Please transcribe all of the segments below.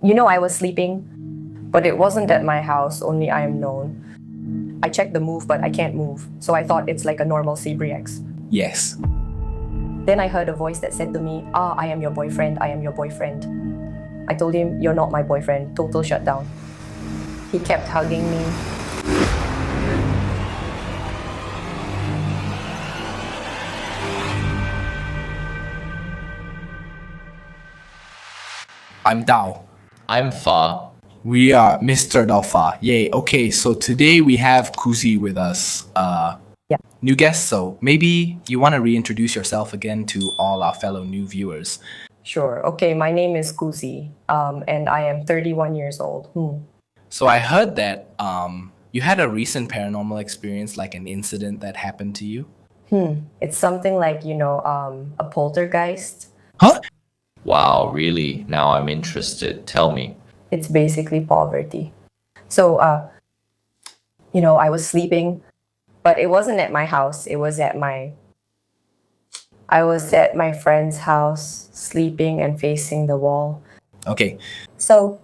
I was sleeping, but it wasn't at my house, only I am known. I checked the move, but I can't move, so I thought it's like a normal CBRX. Yes. Then I heard a voice that said to me, I am your boyfriend, I am your boyfriend. I told him, you're not my boyfriend, total shutdown. He kept hugging me. I'm Dao. I'm Fa. We are Mr. Dalfa. Yay. Okay, so today we have Kuzi with us. Yeah. New guest, so maybe you want to reintroduce yourself again to all our fellow new viewers. Sure. Okay, my name is Kuzi, and I am 31 years old. So I heard that you had a recent paranormal experience, like an incident that happened to you. It's something like, a poltergeist. Huh? Wow, really? Now I'm interested. Tell me. It's basically poverty. So, I was sleeping, but it wasn't at my house. I was at my friend's house, sleeping and facing the wall. Okay. So,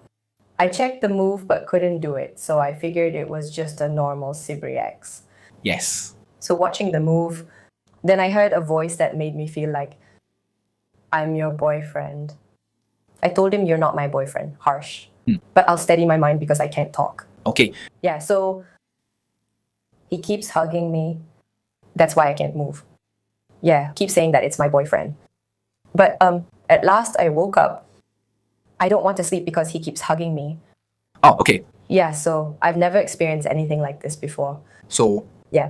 I checked the move but couldn't do it. So I figured it was just a normal CBRX. Yes. So watching the move, then I heard a voice that made me feel like, I'm your boyfriend. I told him, you're not my boyfriend. Harsh. But I'll steady my mind because I can't talk. Okay. Yeah, so he keeps hugging me. That's why I can't move. Yeah, keep saying that it's my boyfriend. But at last I woke up. I don't want to sleep because he keeps hugging me. Oh, okay. Yeah, so I've never experienced anything like this before. So Yeah,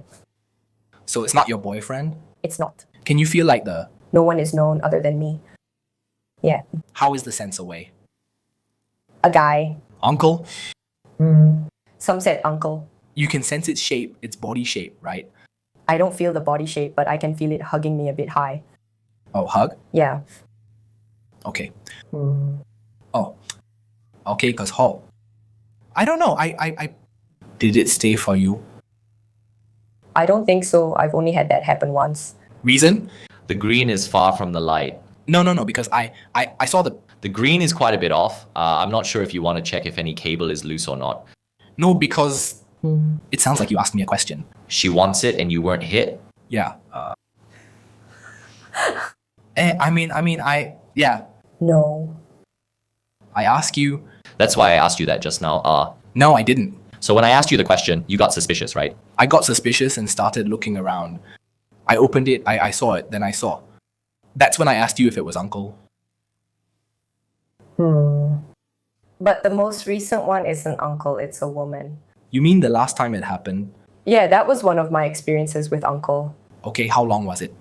it's not your boyfriend? it's not. Can you feel like No one is known other than me. Yeah, how is the sense away? a guy. Uncle? Some said uncle. You can sense its shape, its body shape, right? I don't feel the body shape, but I can feel it hugging me a bit high. Oh, hug? Yeah. Okay. Oh. Okay, cause I don't know. I did it stay for you? I don't think so. I've only had that happen once. Reason? The green is far from the light. No, because I saw The green is quite a bit off. I'm not sure if you want to check if any cable is loose or not. no, because it sounds like you asked me a question. She wants it and you weren't hit. Yeah. Yeah. No. I ask you. That's why I asked you that just now. No, I didn't. So when I asked you the question, you got suspicious, right? I got suspicious and started looking around. I opened it, I saw it, then I saw. That's when I asked you if it was uncle. But the most recent one isn't uncle, it's a woman. You mean the last time it happened? Yeah, that was one of my experiences with uncle. Okay, how long was it?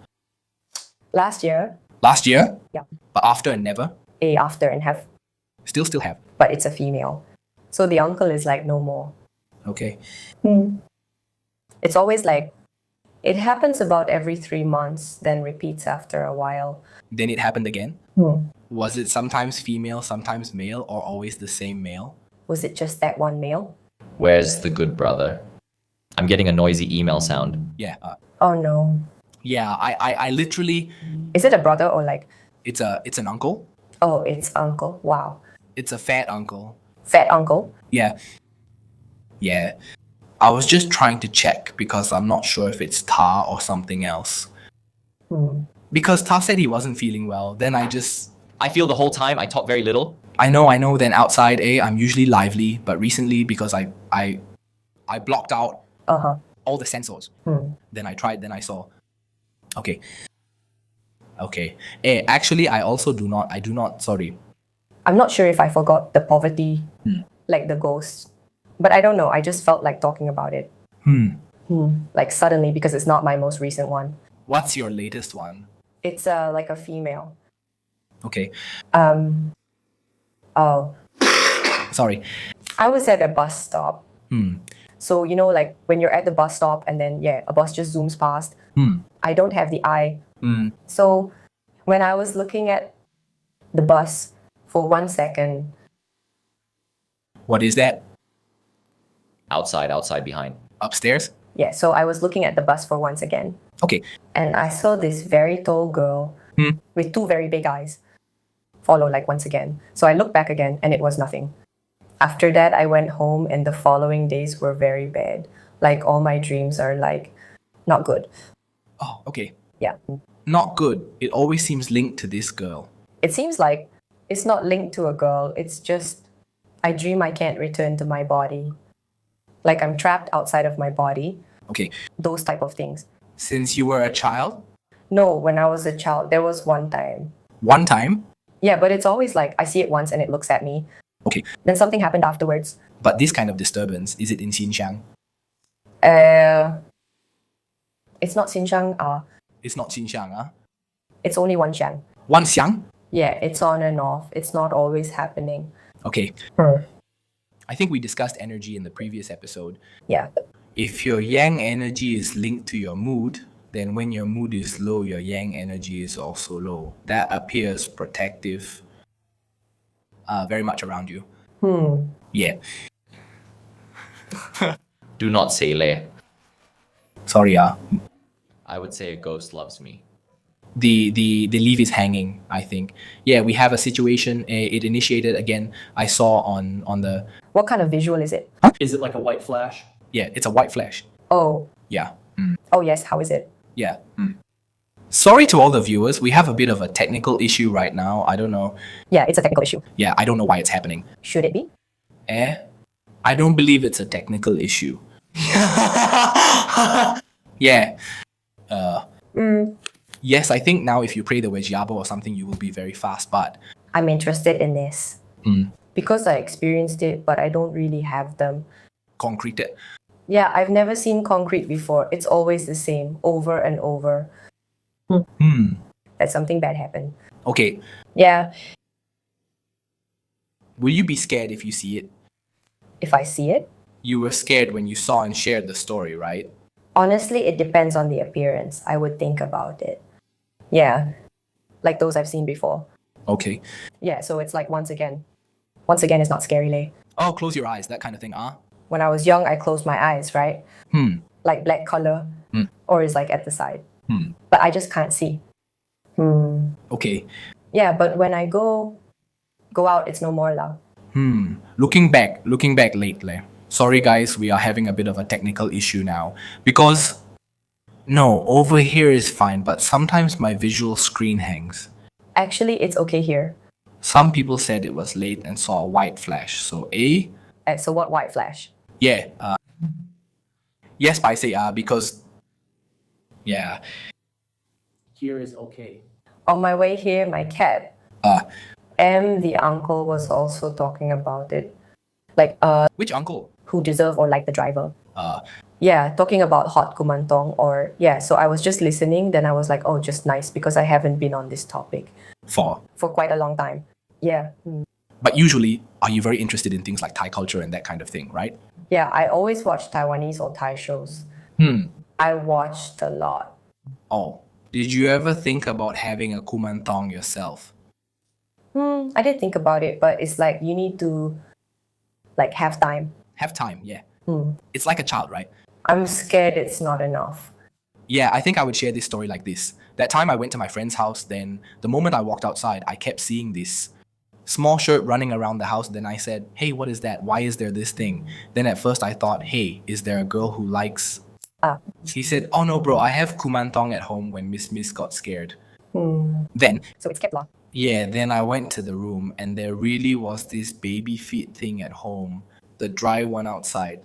Last year, Last year? Yeah. But after and never? after and have, Still have. but it's a female. So the uncle is like no more. Okay. It's always like, it happens about every 3 months, then repeats after a while. Then it happened again? Was it sometimes female, sometimes male, or always the same male? Was it just that one male? Where's the good brother? I'm getting a noisy email sound. Yeah. Oh no. Yeah, I literally, Is it a brother or like, it's an uncle. oh, it's uncle? Wow. It's a fat uncle. Fat uncle? Yeah. Yeah. I was just trying to check because I'm not sure if it's Tar or something else. Because Tar said he wasn't feeling well. Then I feel the whole time I talk very little. I know. Then outside, I'm usually lively, but recently because I blocked out all the sensors. Then I tried. Then I saw. Okay. Actually, I do not. Sorry. I'm not sure if I forgot the poverty, like the ghost. But I don't know. I just felt like talking about it. Like suddenly, because it's not my most recent one. What's your latest one? It's like a female. Okay. Oh, Sorry. I was at a bus stop. So, like when you're at the bus stop and then, a bus just zooms past. I don't have the eye. So when I was looking at the bus for 1 second. What is that? Outside behind. Upstairs? Yeah, so I was looking at the bus for once again. Okay. And I saw this very tall girl with two very big eyes. follow like once again. So I looked back again and it was nothing. After that, I went home and the following days were very bad. Like all my dreams are like not good. Oh, okay. Yeah. Not good. It always seems linked to this girl. It seems like it's not linked to a girl. It's just I dream I can't return to my body. Like I'm trapped outside of my body. Okay. Those type of things. Since you were a child? No, when I was a child, there was one time. One time? Yeah, but it's always like I see it once and it looks at me. Okay. Then something happened afterwards. But this kind of disturbance, is it in Xinjiang? It's not Xinjiang. It's not Xinjiang, huh? It's only one Xiang. One Xiang? Yeah, it's on and off. It's not always happening. Okay. I think we discussed energy in the previous episode. Yeah. If your yang energy is linked to your mood, then when your mood is low, your yang energy is also low. That appears protective very much around you. Yeah. Do not say le. Sorry, I would say a ghost loves me. the leaf is hanging, I think. Yeah, we have a situation. It initiated again. I saw on the What kind of visual is it? Is it like a white flash? yeah, it's a white flash. Oh. Yeah. Oh yes, how is it? Yeah. Sorry to all the viewers. We have a bit of a technical issue right now. I don't know. Yeah, it's a technical issue. Yeah, I don't know why it's happening. Should it be? I don't believe it's a technical issue. Yeah. Yes, I think now if you pray the Wejiabo or something, you will be very fast, but I'm interested in this. Because I experienced it, but I don't really have them. concrete. Yeah, I've never seen concrete before. It's always the same, over and over. That something bad happened. Okay. Yeah, Will you be scared if you see it? if I see it. You were scared when you saw and shared the story, right? Honestly, it depends on the appearance. I would think about it. Yeah, like those I've seen before. Okay. Yeah, so it's like once again. Once again, it's not scary, leh. Oh, close your eyes, that kind of thing, When I was young, I closed my eyes, right? Like black color, or is like at the side. But I just can't see. Okay. Yeah, but when I go out, it's no more lah. Looking back lately. Sorry guys, we are having a bit of a technical issue now. Because, no, over here is fine, but sometimes my visual screen hangs. Actually, it's okay here. Some people said it was late and saw a white flash. So So what white flash? yeah. Yes, I say because yeah. Here is okay. On my way here, my cat, the uncle was also talking about it. Like, Which uncle? who deserve or like the driver. Yeah, talking about hot kumantong or, yeah, so I was just listening, then I was like, oh, just nice because I haven't been on this topic For. for quite a long time. Yeah. But usually, are you very interested in things like Thai culture and that kind of thing, right? Yeah, I always watch Taiwanese or Thai shows. I watched a lot. Oh. Did you ever think about having a kumantong yourself? I did think about it, but it's like you need to like have time. Have time, yeah. It's like a child, right? I'm scared it's not enough. Yeah, I think I would share this story like this. That time I went to my friend's house, then the moment I walked outside, I kept seeing this small shirt running around the house. Then I said, hey, what is that? Why is there this thing? Then at first I thought, hey, is there a girl who likes... He said, oh no bro, I have kumantong at home when Miss got scared. Then, So it's kept long. yeah, then I went to the room and there really was this baby feet thing at home. The dry one outside.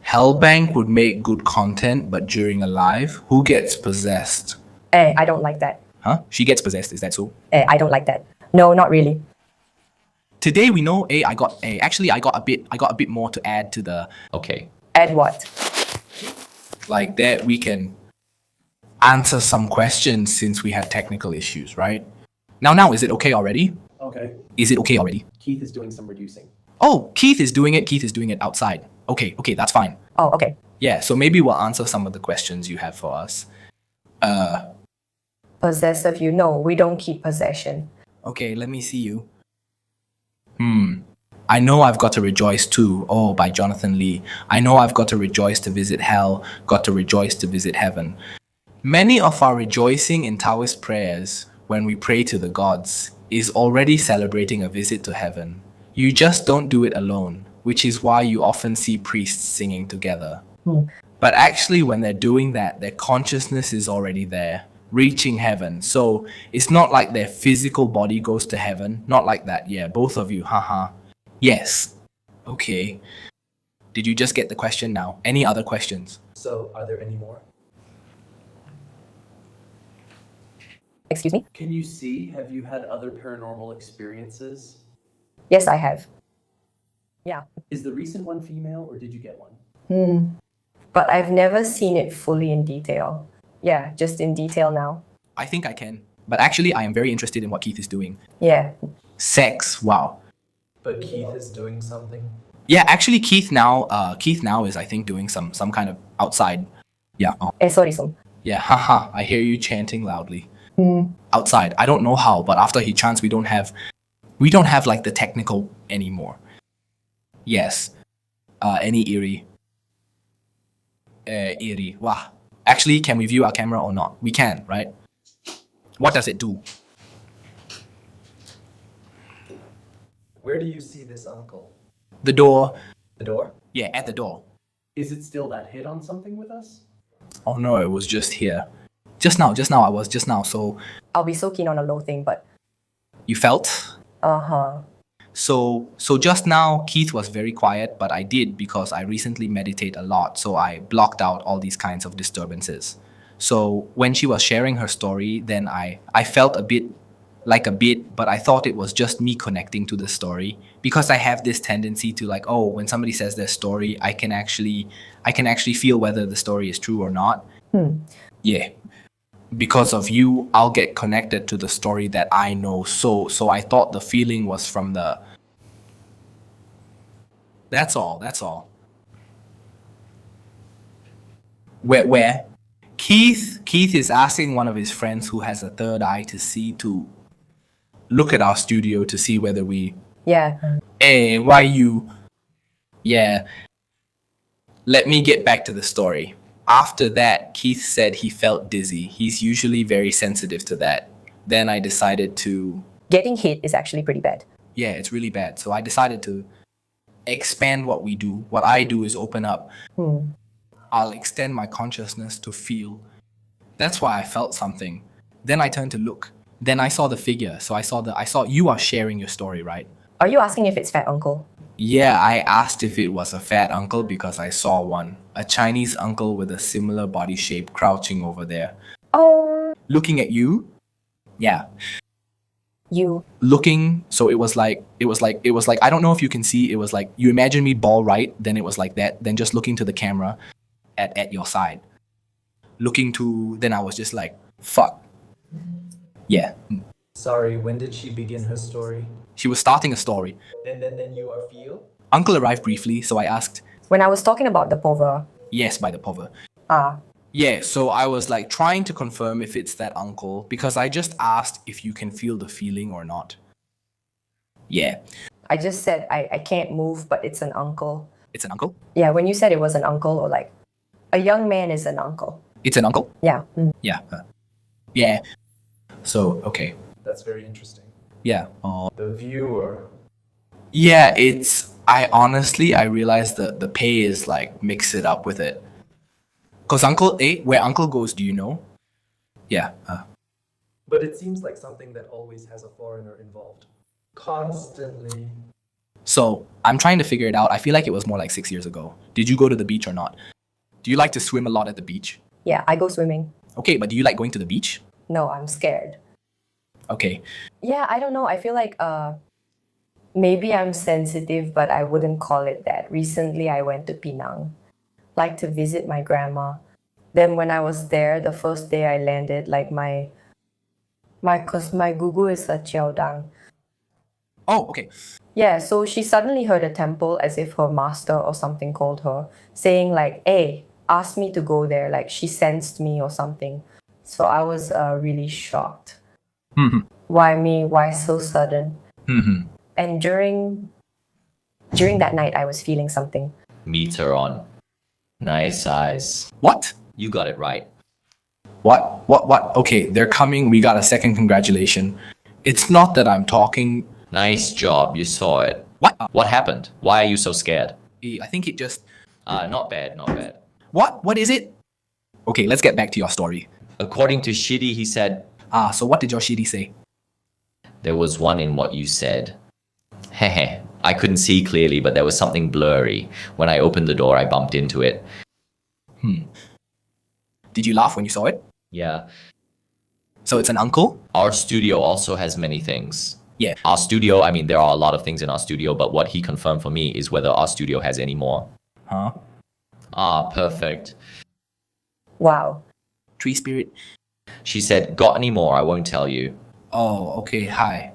Hellbank would make good content, but during a live, who gets possessed? I don't like that. Huh? She gets possessed, is that so? I don't like that. No, not really. Today we know I got a bit more to add to the Okay. Add what? like that we can answer some questions since we had technical issues, right? Now is it okay already? Okay. Is it okay already? Keith is doing some reducing. Oh, Keith is doing it outside. Okay, that's fine. Oh, okay. Yeah, so maybe we'll answer some of the questions you have for us. Possessive, you know, we don't keep possession. Okay, let me see you. I know I've got to rejoice too. Oh, by Jonathan Lee. I know I've got to rejoice to visit hell, got to rejoice to visit heaven. Many of our rejoicing in Taoist prayers when we pray to the gods, is already celebrating a visit to heaven. You just don't do it alone, which is why you often see priests singing together. But actually, when they're doing that, their consciousness is already there, reaching heaven. So it's not like their physical body goes to heaven. Not like that. Yeah, both of you. Haha. Yes. Okay. Did you just get the question now? Any other questions? So, are there any more? Excuse me? Can you see? Have you had other paranormal experiences? Yes, I have. Yeah. Is the recent one female or did you get one? But I've never seen it fully in detail. Yeah, just in detail now. I think I can. But actually, I am very interested in what Keith is doing. Yeah. Sex. Wow. But Keith is doing something. Yeah, actually, Keith now is, I think, doing some kind of outside. Yeah. Oh. Sorry, Sum. Yeah. Haha. I hear you chanting loudly. Outside. I don't know how, but after he chants, we don't have like the technical anymore. Yes. Any eerie. Eerie. Wow. Actually, can we view our camera or not? We can, right? What does it do? Where do you see this uncle? The door. The door? Yeah, at the door. Is it still that hit on something with us? Oh no, it was just here. Just now, so I'll be so keen on a low thing, but you felt? uh-huh. So just now, Keith was very quiet, but I did because I recently meditate a lot, so I blocked out all these kinds of disturbances. So when she was sharing her story, then I felt a bit, but I thought it was just me connecting to the story because I have this tendency to like, oh, when somebody says their story, I can actually feel whether the story is true or not. Yeah. Because of you, I'll get connected to the story that I know. So I thought the feeling was from the... That's all. Where? Keith is asking one of his friends who has a third eye to look at our studio to see whether we... Yeah. Hey, why you... Yeah. Let me get back to the story. After that, Keith said he felt dizzy. He's usually very sensitive to that. Then I decided to... Getting hit is actually pretty bad. Yeah, it's really bad. So I decided to expand what we do. What I do is open up. I'll extend my consciousness to feel. That's why I felt something. Then I turned to look. Then I saw the figure. So I saw you are sharing your story, right? Are you asking if it's fat uncle? Yeah, I asked if it was a fat uncle because I saw one. A Chinese uncle with a similar body shape crouching over there. Oh. Looking at you? Yeah. You. Looking, so it was like, I don't know if you can see, it was like, you imagine me ball right, then it was like that, then just looking to the camera at your side. Then I was just like, fuck. Yeah. Sorry, when did she begin her story? She was starting a story. Then you are feel? Uncle arrived briefly, so I asked, When I was talking about the pover. yes, by the pover. Ah. Yeah, so I was like trying to confirm if it's that uncle because I just asked if you can feel the feeling or not. Yeah. I just said I can't move, but it's an uncle. It's an uncle? Yeah, when you said it was an uncle or like a young man is an uncle. It's an uncle? Yeah. Yeah. Yeah. So, okay. That's very interesting. Yeah. The viewer. Yeah, I realized that the pay is like mix it up with it. Cause where uncle goes, do you know? Yeah. But it seems like something that always has a foreigner involved. Constantly. So I'm trying to figure it out. I feel like it was more like 6 years ago. Did you go to the beach or not? Do you like to swim a lot at the beach? Yeah, I go swimming. Okay, but do you like going to the beach? No, I'm scared. Okay. Yeah, I don't know. I feel like maybe I'm sensitive, but I wouldn't call it that. Recently, I went to Penang, like to visit my grandma. Then when I was there, the first day I landed, like cause my gugu is a Chiaodang. Oh, okay. Yeah, so she suddenly heard a temple as if her master or something called her, saying like, hey, ask me to go there. Like she sensed me or something. So I was really shocked. Why me? Why so sudden? And during that night, I was feeling something. Meter on. Nice eyes. What? You got it right. What? Okay, they're coming. We got a second congratulation. It's not that I'm talking. Nice job, you saw it. What? What happened? Why are you so scared? I think it just. Not bad, not bad. What? What is it? Okay, let's get back to your story. According to Shitty, he said, So what did your shitty say? there was one in what you said. Hehe. I couldn't see clearly, but there was something blurry. When I opened the door, I bumped into it. Did you laugh when you saw it? Yeah. So it's an uncle? Our studio also has many things. Yeah. Our studio, I mean, there are a lot of things in our studio, but what he confirmed for me is whether our studio has any more. Huh? Perfect. Wow. Tree spirit? She said, got any more? I won't tell you. Oh, okay, hi.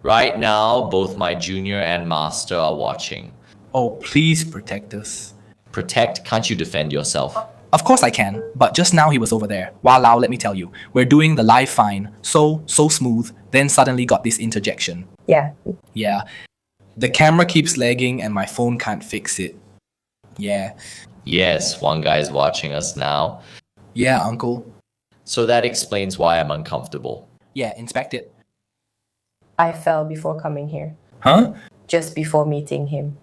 Right now, both my junior and master are watching. Oh, please protect us. Protect, can't you defend yourself? Of course I can, but just now he was over there. Walao, let me tell you. We're doing the live fine. So smooth, then suddenly got this interjection. Yeah. Yeah. The camera keeps lagging and my phone can't fix it. Yeah. Yes, one guy's watching us now. Yeah, uncle. So that explains why I'm uncomfortable. Yeah, inspect it. I fell before coming here. Huh? Just before meeting him.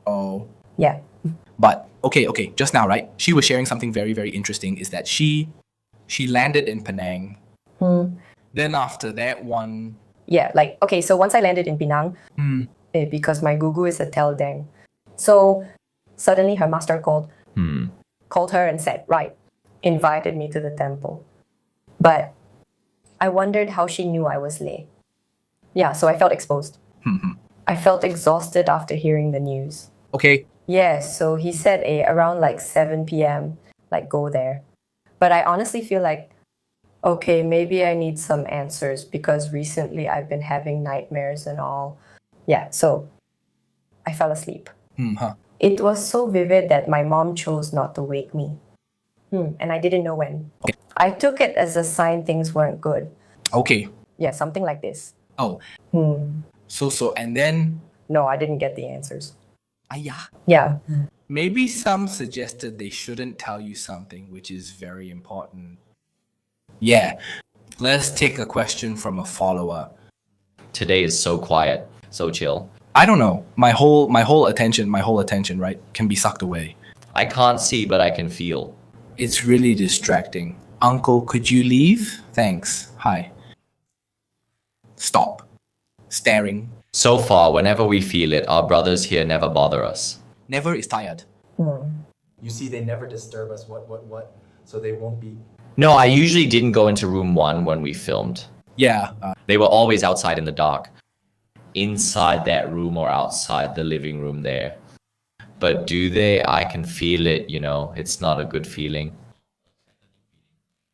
Oh. Yeah. But, okay, just now, right? She was sharing something very, very interesting, is that she landed in Penang. Then after that one... Yeah, like, okay, so once I landed in Penang, because my gugu is a Teldang. So suddenly her master called her and said, right, invited me to the temple. But I wondered how she knew I was late. Yeah, so I felt exposed. I felt exhausted after hearing the news. Okay. Yeah, so he said around like 7 p.m., like go there. But I honestly feel like, okay, maybe I need some answers because recently I've been having nightmares and all. Yeah, so I fell asleep. It was so vivid that my mom chose not to wake me. And I didn't know when. Okay. I took it as a sign things weren't good. Okay. Yeah, something like this. Oh. So, and then... No, I didn't get the answers. Yeah. Yeah. Maybe some suggested they shouldn't tell you something, which is very important. Yeah. Let's take a question from a follower. Today is so quiet, so chill. I don't know. My whole attention, right, can be sucked away. I can't see, but I can feel. It's really distracting. Uncle, could you leave? Thanks. Hi. Stop. Staring. So far, whenever we feel it, our brothers here never bother us. Never is tired. You see, they never disturb us. What? So they won't be. No, I usually didn't go into room 1 when we filmed. Yeah. They were always outside in the dark. Inside that room or outside the living room there. But do they? I can feel it, you know. It's not a good feeling.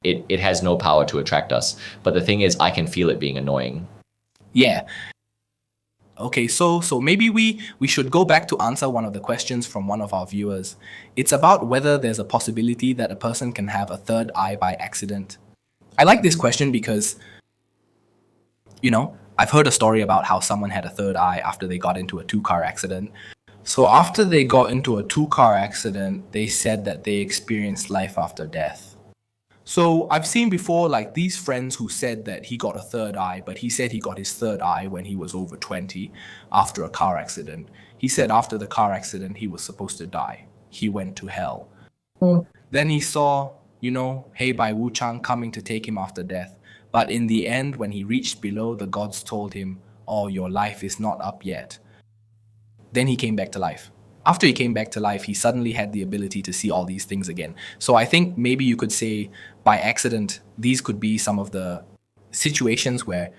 It has no power to attract us. But the thing is, I can feel it being annoying. Yeah. Okay, so maybe we should go back to answer one of the questions from one of our viewers. It's about whether there's a possibility that a person can have a third eye by accident. I like this question because, you know, I've heard a story about how someone had a third eye after they got into a 2-car accident. So after they got into a 2-car accident, they said that they experienced life after death. So I've seen before, like, these friends who said that he got a third eye, but he said he got his third eye when he was over 20 after a car accident. He said after the car accident, he was supposed to die. He went to hell. Then he saw, you know, Hei Bai Wu Chang coming to take him after death. But in the end, when he reached below, the gods told him, oh, your life is not up yet. Then he came back to life. After he came back to life, he suddenly had the ability to see all these things again. So I think maybe you could say by accident, these could be some of the situations where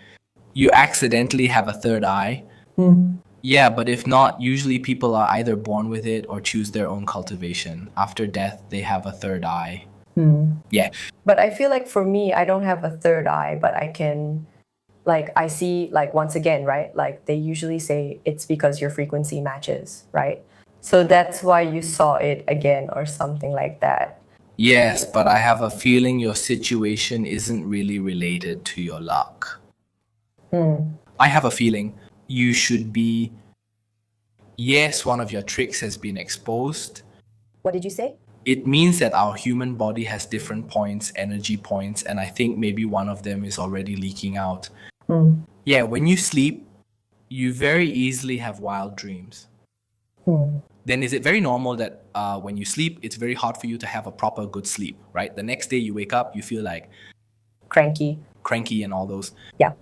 you accidentally have a third eye. Yeah, but if not, usually people are either born with it or choose their own cultivation. After death, they have a third eye. Yeah. But I feel like for me, I don't have a third eye, but I can, like, I see, like, once again, right? Like, they usually say it's because your frequency matches, right? So that's why you saw it again or something like that. Yes, but I have a feeling your situation isn't really related to your luck. I have a feeling you should be... Yes, one of your tricks has been exposed. What did you say? it means that our human body has different points, energy points, and I think maybe one of them is already leaking out. Yeah, when you sleep, you very easily have wild dreams. Then is it very normal that when you sleep, it's very hard for you to have a proper good sleep, right? The next day you wake up, you feel like Cranky. and all those. Yeah.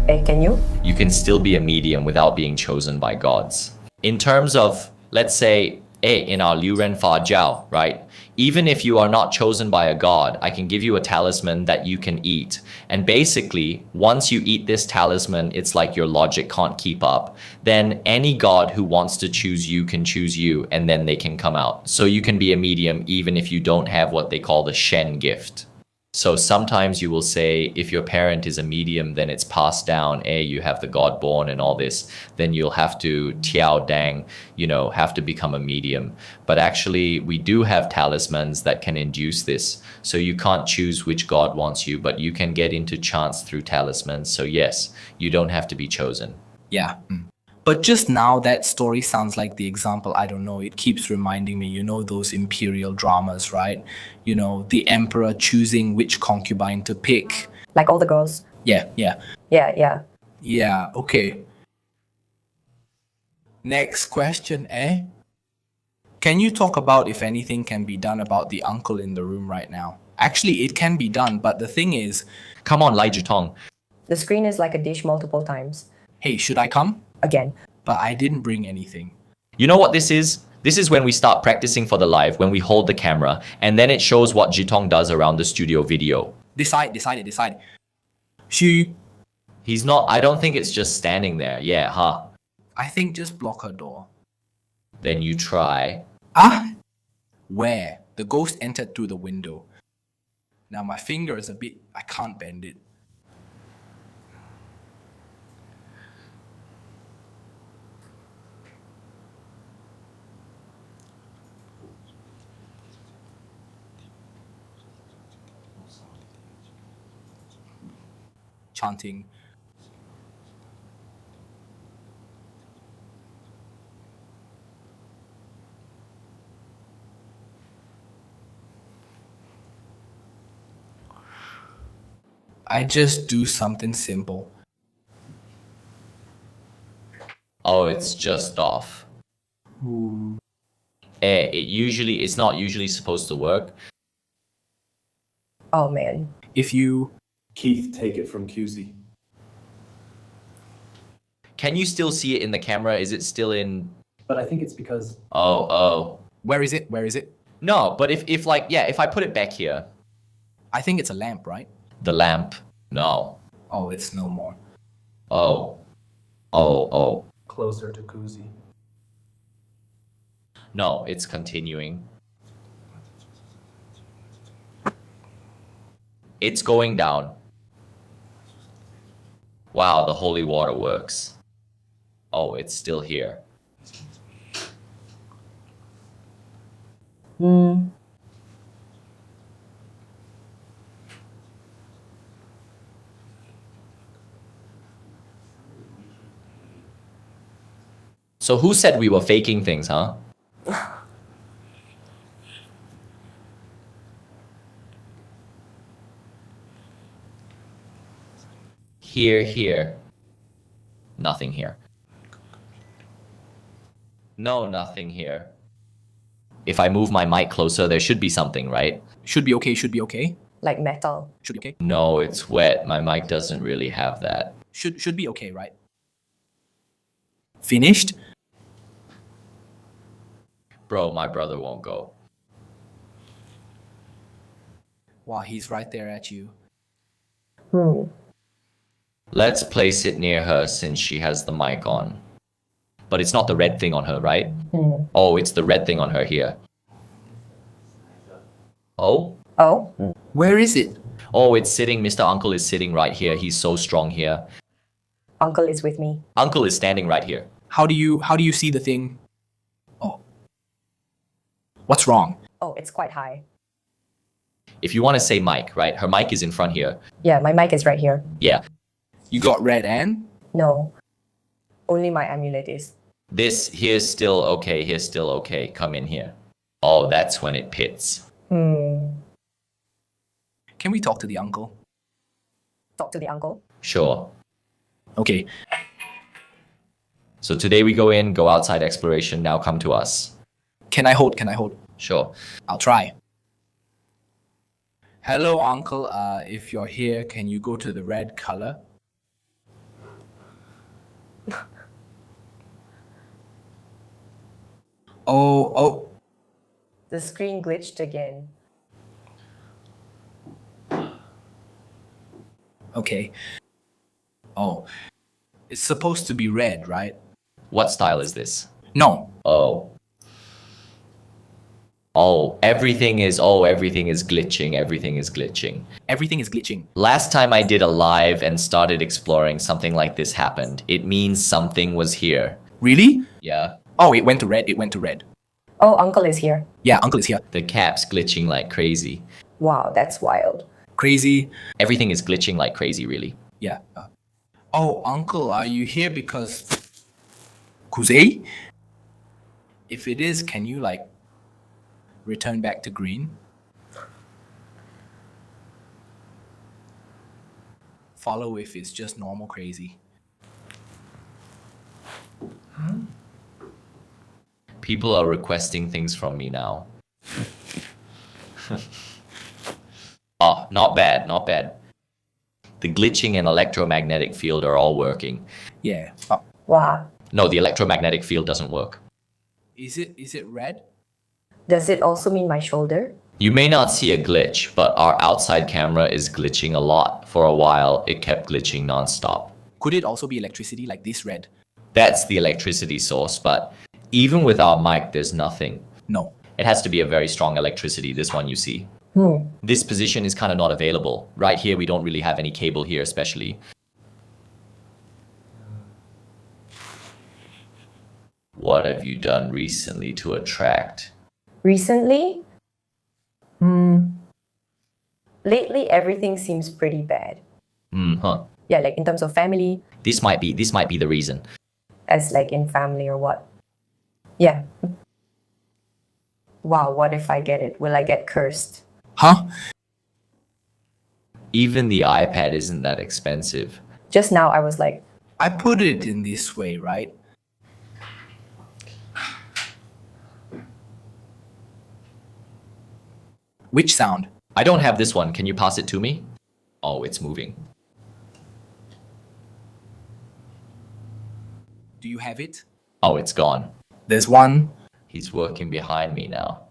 Can you? You can still be a medium without being chosen by gods. In terms of, let's say, in our Liu Ren Fa Jiao, right? Even if you are not chosen by a god, I can give you a talisman that you can eat. And basically, once you eat this talisman, it's like your logic can't keep up. Then any god who wants to choose you can choose you, and then they can come out. So you can be a medium even if you don't have what they call the Shen gift. So sometimes you will say, if your parent is a medium, then it's passed down, you have the god born and all this, then you'll have to tiao dang, have to become a medium. But actually, we do have talismans that can induce this. So you can't choose which god wants you, but you can get into chance through talismans. So yes, you don't have to be chosen. Yeah. But just now, that story sounds like the example, I don't know, it keeps reminding me, those imperial dramas, right? The emperor choosing which concubine to pick. Like all the girls. Yeah. Yeah, okay. Next question, Can you talk about if anything can be done about the uncle in the room right now? Actually, it can be done, but the thing is... Come on, Lai Zhitong. The screen is like a dish multiple times. Hey, should I come? Again. But I didn't bring anything. You know what this is? This is when we start practicing for the live, when we hold the camera, and then it shows what Zhitong does around the studio video. Decide. He's not, I don't think it's just standing there. Yeah, huh? I think just block her door. Then you try. Where? The ghost entered through the window. Now my finger is I can't bend it. Chanting. I just do something simple. Oh, it's just off. It's not usually supposed to work. Oh man. If you... Keith, take it from QZ. Can you still see it in the camera? Is it still in... But I think it's because... Oh. Where is it? No, but if I put it back here. I think it's a lamp, right? The lamp. No. Oh, it's no more. Oh. Closer to Kuzi. No, it's continuing. It's going down. Wow, the holy water works. Oh, it's still here. So who said we were faking things, huh? Here. Nothing here. No, nothing here. If I move my mic closer, there should be something, right? Should be okay. Like metal. Should be okay. No, it's wet. My mic doesn't really have that. Should be okay, right? Finished? Bro, my brother won't go. Wow, he's right there at you. Let's place it near her since she has the mic on. But it's not the red thing on her, right? Oh, it's the red thing on her here. Oh? Oh? Where is it? Oh, it's sitting. Mr. Uncle is sitting right here. He's so strong here. Uncle is with me. Uncle is standing right here. How do you see the thing? Oh. What's wrong? Oh, it's quite high. If you want to say mic, right? Her mic is in front here. Yeah, my mic is right here. Yeah. You got red and? No. Only my amulet is. This here's still okay, here's still okay. Come in here. Oh, that's when it pits. Hmm. Can we talk to the uncle? Talk to the uncle. Sure. Okay. So today we go in, go outside exploration, now come to us. Can I hold? Can I hold? Sure. I'll try. Hello, uncle. If you're here, can you go to the red color? Oh. The screen glitched again. Okay. Oh. It's supposed to be red, right? What style is this? No. Oh. Everything is glitching, everything is glitching. Everything is glitching. Last time I did a live and started exploring, something like this happened. It means something was here. Really? Yeah. Oh, it went to red. It went to red. Oh, uncle is here. Yeah, uncle is here. The cap's glitching like crazy. Wow, that's wild. Crazy. Everything is glitching like crazy, really. Yeah. Oh, uncle, are you here because... Kuzey? If it is, can you, return back to green? Follow if it's just normal crazy. People are requesting things from me now. Oh, not bad, not bad. The glitching and electromagnetic field are all working. Yeah. Oh. Wow. No, the electromagnetic field doesn't work. Is it red? Does it also mean my shoulder? You may not see a glitch, but our outside camera is glitching a lot. For a while, it kept glitching nonstop. Could it also be electricity like this red? That's the electricity source, but even with our mic, there's nothing. No. It has to be a very strong electricity, this one you see. This position is kind of not available. Right here, we don't really have any cable here, especially. What have you done recently to attract? Recently? Lately, everything seems pretty bad. Yeah, like in terms of family, This might be the reason. as like in family or what? Yeah. Wow, what if I get it? Will I get cursed? Huh? Even the iPad isn't that expensive. Just now I was like, I put it in this way, right? Which sound? I don't have this one. Can you pass it to me? Oh, it's moving. Do you have it? Oh, it's gone. There's one. He's working behind me now.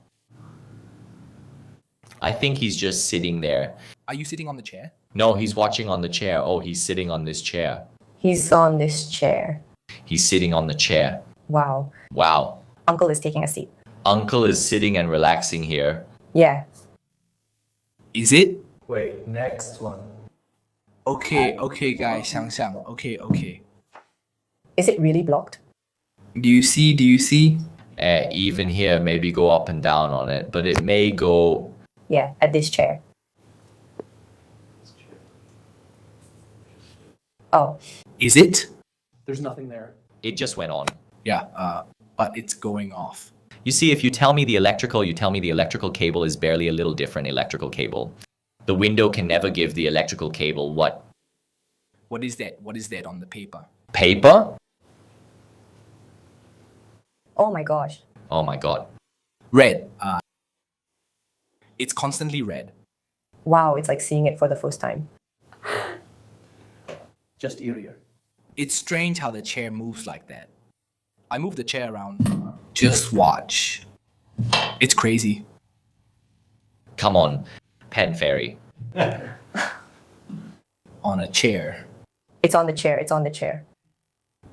I think he's just sitting there. Are you sitting on the chair? No, he's watching on the chair. Oh, he's sitting on this chair. he's on this chair. He's sitting on the chair. Wow. Wow. Uncle is taking a seat. Uncle is sitting and relaxing here. Yeah. Is it? Wait, next one. Okay, guys, 想想. Okay. Is it really blocked? Do you see? Even here, maybe go up and down on it, but it may go... Yeah, at this chair. Oh, Is it? There's nothing there. It just went on. Yeah, but it's going off. You see, if you tell me the electrical cable is barely a little different electrical cable. The window can never give the electrical cable what? What is that? What is that on the paper? Paper? oh my gosh. Oh my god. Red. It's constantly red. Wow, it's like seeing it for the first time. Just eerier. It's strange how the chair moves like that. I move the chair around. Just watch. It's crazy. Come on, Pen Fairy. On a chair. It's on the chair. It's on the chair.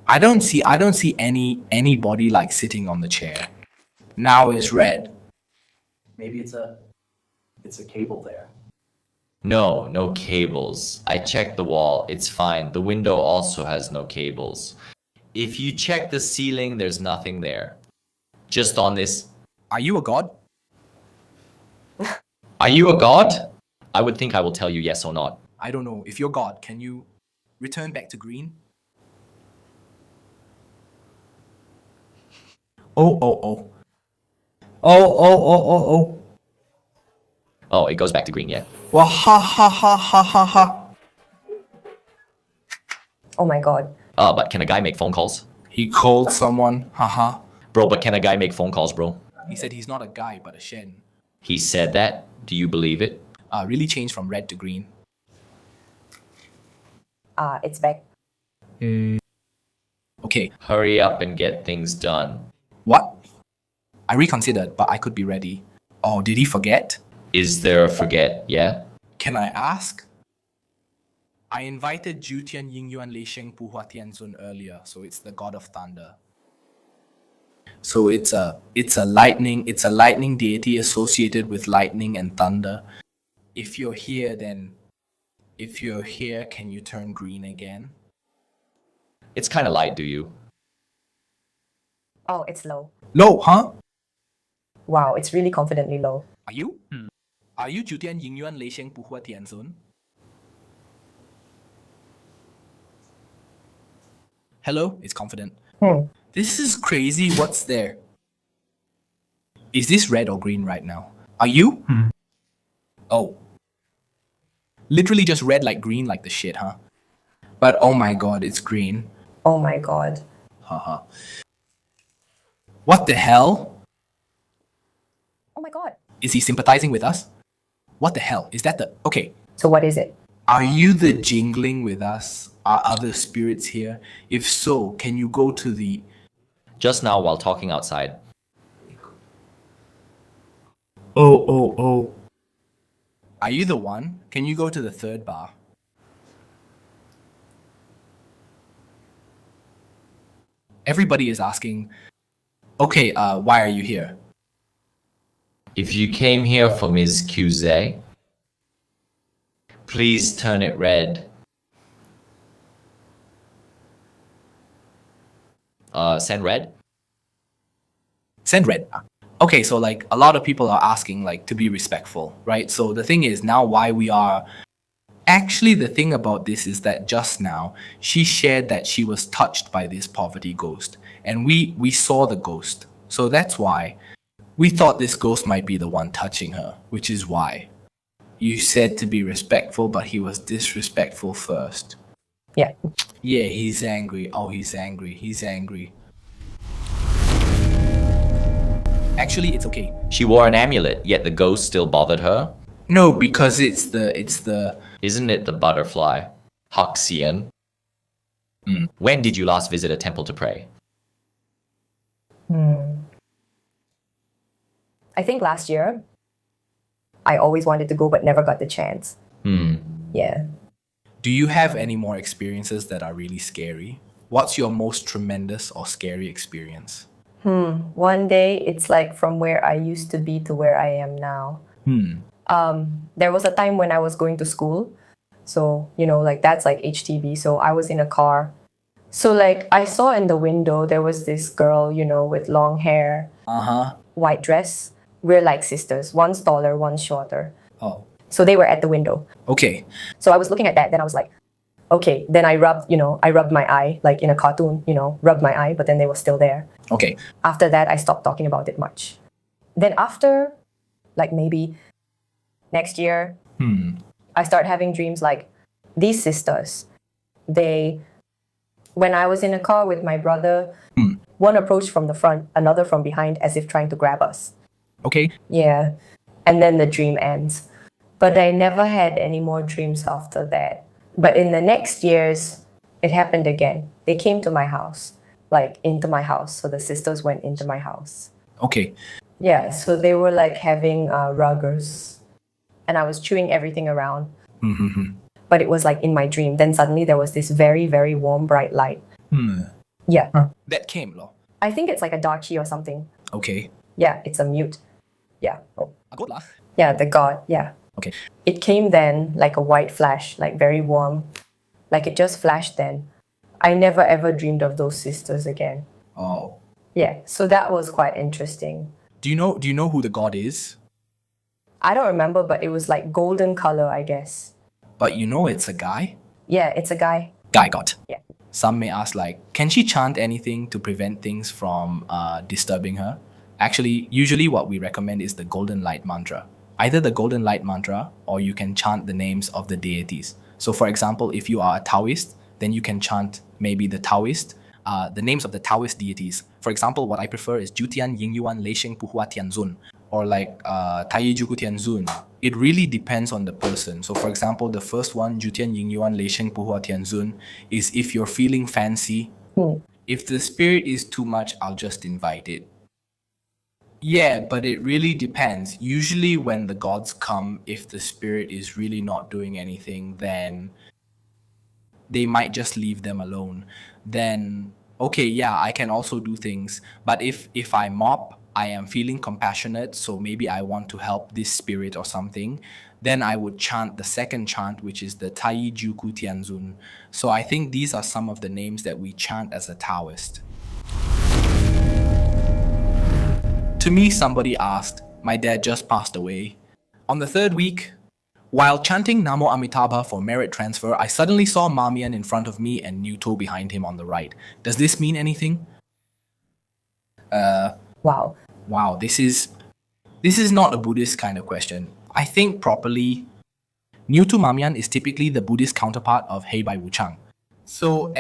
I don't see anybody like sitting on the chair. Now it's red. Maybe it's a cable there. No, no cables. I checked the wall. It's fine. The window also has no cables. If you check the ceiling, there's nothing there. Just on this. Are you a god? Are you a god? I would think I will tell you yes or not. I don't know. If you're god, can you return back to green? Oh, oh, oh. Oh, oh, oh, oh, oh. Oh, it goes back to green, yeah. Well, ha, ha, ha, ha, ha, ha. Oh my god. But can a guy make phone calls? He called someone, haha. Bro, but can a guy make phone calls, bro? He said he's not a guy, but a Shen. He said that. Do you believe it? Really changed from red to green. It's back. Okay, Hurry up and get things done. what? I reconsidered, but I could be ready. Oh, did he forget? Is there a forget, yeah? Can I ask? I invited Jutian Yingyuan Lei Sheng Pu Hua Tianzun earlier, so it's the god of thunder. So it's a lightning deity associated with lightning and thunder. If you're here, can you turn green again? It's kind of light, do you? Oh, it's low. Low, huh? Wow, it's really confidently low. Are you? Are you Jutian Yingyuan Lei Sheng Pu Hua Tianzun? Hello? It's confident. This is crazy. What's there? Is this red or green right now? Are you? Oh. Literally just red like green like the shit, huh? But oh my god, it's green. Oh my god. Haha. What the hell? Oh my god. Is he sympathizing with us? What the hell? Is that the... Okay. So what is it? Are you the jingling with us? Are other spirits here? If so, can you go to the... Just now while talking outside. Oh. Are you the one? Can you go to the third bar? Everybody is asking, okay, why are you here? If you came here for Ms. Cuze, please turn it red. Send red? Send red. Okay, so like a lot of people are asking like to be respectful, right? So the thing is now why we are... Actually, the thing about this is that just now, she shared that she was touched by this poverty ghost. And we saw the ghost. So that's why we thought this ghost might be the one touching her, which is why you said to be respectful, but he was disrespectful first. Yeah. Yeah, he's angry. Oh, he's angry. He's angry. Actually, it's okay. She wore an amulet, yet the ghost still bothered her. No, because it's the... Isn't it the butterfly? Hoxian. When did you last visit a temple to pray? I think last year. I always wanted to go but never got the chance. Yeah. Do you have any more experiences that are really scary? What's your most tremendous or scary experience? One day, it's like from where I used to be to where I am now. There was a time when I was going to school. So, you know, like that's like HTB. So I was in a car. So like I saw in the window, there was this girl, you know, with long hair, white dress. We're like sisters. One's taller, one's shorter. Oh. So they were at the window. Okay. So I was looking at that. Then I was like, okay. Then I rubbed my eye, like in a cartoon, rubbed my eye, but then they were still there. Okay. After that, I stopped talking about it much. Then after, like maybe next year, I start having dreams like these sisters. When I was in a car with my brother, one approached from the front, another from behind, as if trying to grab us. Okay. Yeah. And then the dream ends. But I never had any more dreams after that. But in the next years, it happened again. They came to my house, like into my house. So the sisters went into my house. Okay. Yeah, so they were like having ruggers. And I was chewing everything around. But it was like in my dream. Then suddenly there was this very, very warm, bright light. Yeah. That came, lo. I think it's like a darkie or something. Okay. Yeah, it's a mute. Yeah. Oh. Good lah. Yeah, the god. Yeah. Okay. It came then like a white flash, like very warm. Like it just flashed then. I never ever dreamed of those sisters again. Oh. Yeah, so that was quite interesting. Do you know who the god is? I don't remember, but it was like golden color, I guess. But you know it's a guy? Yeah, it's a guy. Guy god. Yeah. Some may ask like, can she chant anything to prevent things from disturbing her? Actually, usually what we recommend is the golden light mantra. Either the golden light mantra or you can chant the names of the deities. So for example, if you are a Taoist, then you can chant maybe the Taoist, the names of the Taoist deities. For example, what I prefer is Jutian Yingyuan Leisheng Puhua Tianzun, or like Taiyi Juku Tianzun. It really depends on the person. So for example, the first one, Jutian Yingyuan Leisheng Puhua Tianzun, is if you're feeling fancy. If the spirit is too much, I'll just invite it. Yeah, but it really depends. Usually when the gods come, if the spirit is really not doing anything, then they might just leave them alone. Then, okay, yeah, I can also do things. But if I mop, I am feeling compassionate, so maybe I want to help this spirit or something, then I would chant the second chant, which is the Taiyi Juku Tianzun. So I think these are some of the names that we chant as a Taoist. To me, somebody asked, my dad just passed away. On the third week, while chanting Namo Amitabha for merit transfer, I suddenly saw Mamian in front of me and Nuto behind him on the right. Does this mean anything? Wow. Wow, this is not a Buddhist kind of question. I think properly, Nuto Mamian is typically the Buddhist counterpart of Hei Bai Wuchang. So,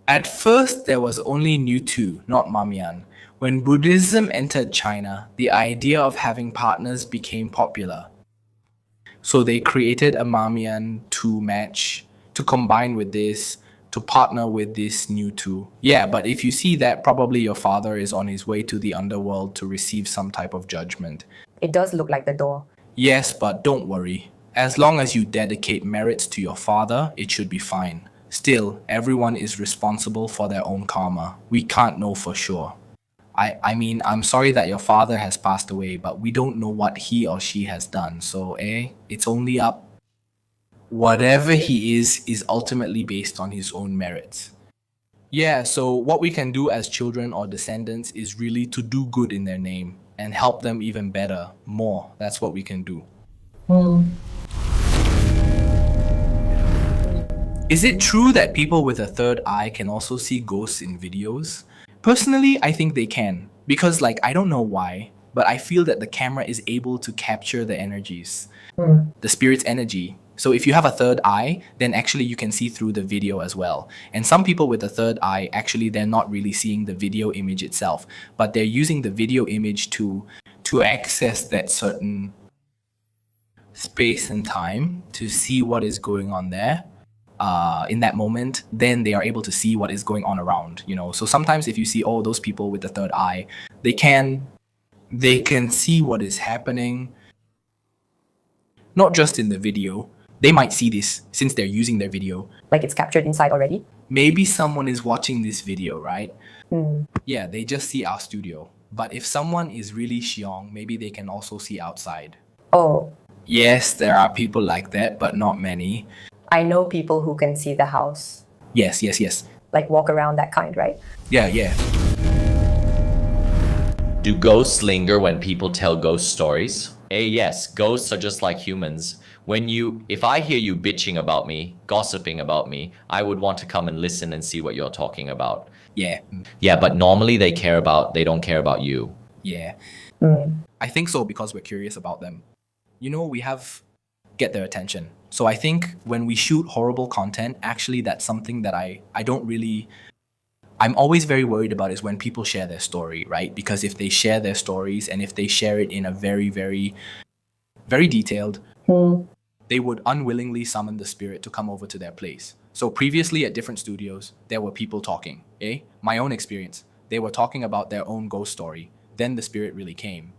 at first there was only Nuto, not Mamian. When Buddhism entered China, the idea of having partners became popular. So they created a Mamian to match, to combine with this, to partner with this Nuto. Yeah, but if you see that, probably your father is on his way to the underworld to receive some type of judgment. It does look like the door. Yes, but don't worry. As long as you dedicate merits to your father, it should be fine. Still, everyone is responsible for their own karma. We can't know for sure. I mean, I'm sorry that your father has passed away, but we don't know what he or she has done. So, it's only up. Whatever he is ultimately based on his own merits. Yeah, so what we can do as children or descendants is really to do good in their name and help them even better, more. That's what we can do. Is it true that people with a third eye can also see ghosts in videos? Personally, I think they can. Because I don't know why, but I feel that the camera is able to capture the energies. The spirit's energy. So if you have a third eye, then actually you can see through the video as well. And some people with a third eye, actually they're not really seeing the video image itself, but they're using the video image to access that certain space and time to see what is going on there. In that moment, then they are able to see what is going on around, So sometimes if you see, those people with the third eye, they can see what is happening, not just in the video. They might see this since they're using their video. Like it's captured inside already? Maybe someone is watching this video, right? Yeah, they just see our studio. But if someone is really xiong, maybe they can also see outside. Oh, Yes, there are people like that, but not many. I know people who can see the house. Yes. Like walk around that kind, right? Yeah. Do ghosts linger when people tell ghost stories? Yes, ghosts are just like humans. If I hear you bitching about me, gossiping about me, I would want to come and listen and see what you're talking about. Yeah. Yeah, but normally they don't care about you. Yeah. I think so because we're curious about them. We get their attention. So I think when we shoot horrible content, actually that's something that I'm always very worried about is when people share their story, right? Because if they share their stories and if they share it in a very, very, very detailed, they would unwillingly summon the spirit to come over to their place. So previously at different studios, there were people talking, My own experience. They were talking about their own ghost story. Then the spirit really came.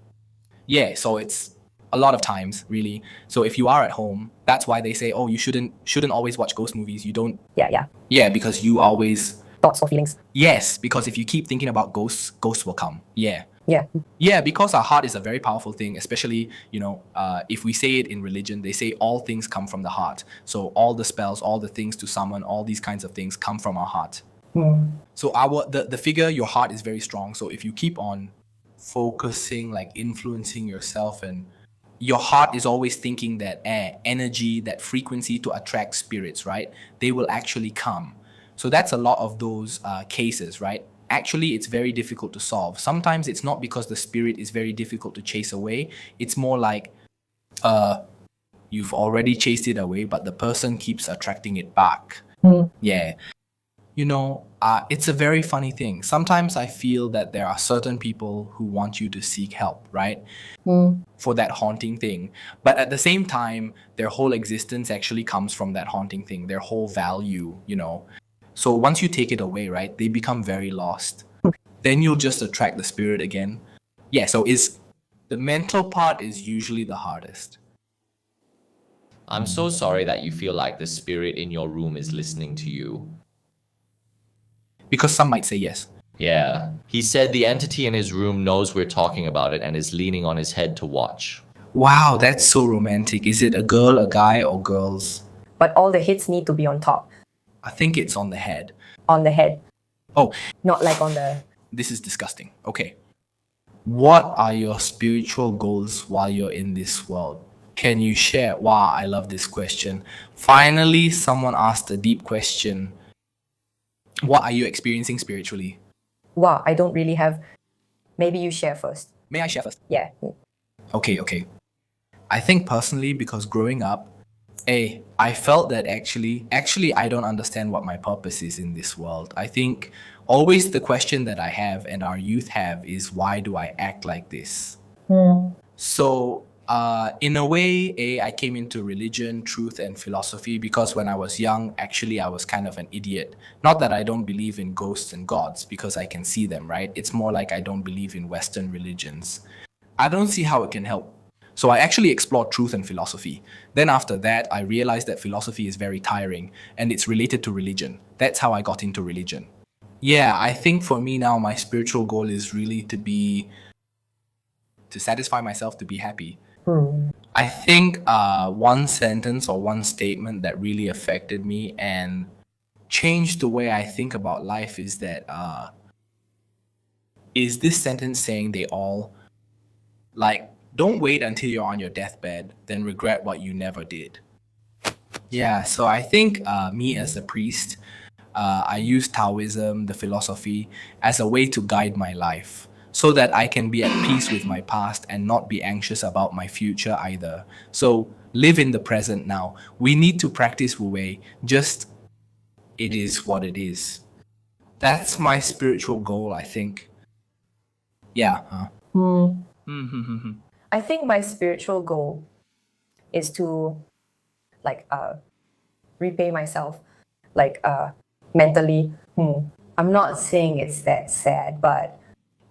Yeah, so it's a lot of times, really. So if you are at home, that's why they say, you shouldn't always watch ghost movies. You don't. Yeah. Yeah, because you always. Thoughts or feelings? Yes, because if you keep thinking about ghosts, ghosts will come. Yeah. Yeah. Yeah, because our heart is a very powerful thing, especially, if we say it in religion, they say all things come from the heart. So all the spells, all the things to summon, all these kinds of things come from our heart. So the figure, your heart is very strong. So if you keep on focusing, influencing yourself, and your heart is always thinking that energy, that frequency to attract spirits, right? They will actually come. So that's a lot of those cases, right? Actually, it's very difficult to solve. Sometimes it's not because the spirit is very difficult to chase away. It's more like you've already chased it away, but the person keeps attracting it back. Yeah. It's a very funny thing. Sometimes I feel that there are certain people who want you to seek help, right? For that haunting thing. But at the same time, their whole existence actually comes from that haunting thing, their whole value, So once you take it away, right, they become very lost. Then you'll just attract the spirit again. Yeah, so the mental part is usually the hardest. I'm so sorry that you feel like the spirit in your room is listening to you. Because some might say yes. Yeah. He said the entity in his room knows we're talking about it and is leaning on his head to watch. Wow, that's so romantic. Is it a girl, a guy, or girls? But all the hits need to be on top. I think it's on the head. On the head. Oh, Not like on the... this is disgusting. Okay. What are your spiritual goals while you're in this world? Can you share? Wow, I love this question. Finally, someone asked a deep question. What are you experiencing spiritually? Wow, I don't really have... Maybe you share first. May I share first? Yeah. Okay. I think personally, because growing up, I felt that actually I don't understand what my purpose is in this world. I think always the question that I have and our youth have is, why do I act like this? So in a way, I came into religion, truth, and philosophy because when I was young, actually I was kind of an idiot. Not that I don't believe in ghosts and gods, because I can see them, right? It's more like I don't believe in Western religions. I don't see how it can help. So I actually explored truth and philosophy. Then after that, I realized that philosophy is very tiring and it's related to religion. That's how I got into religion. Yeah, I think for me now, my spiritual goal is really to satisfy myself, to be happy. I think one sentence or one statement that really affected me and changed the way I think about life is that, is this sentence saying they all, don't wait until you're on your deathbed, then regret what you never did. Yeah, so I think me as a priest, I use Taoism, the philosophy, as a way to guide my life so that I can be at peace with my past and not be anxious about my future either. So live in the present now. We need to practice Wu Wei. Just, it is what it is. That's my spiritual goal, I think. Yeah. I think my spiritual goal is to repay myself mentally. I'm not saying it's that sad, but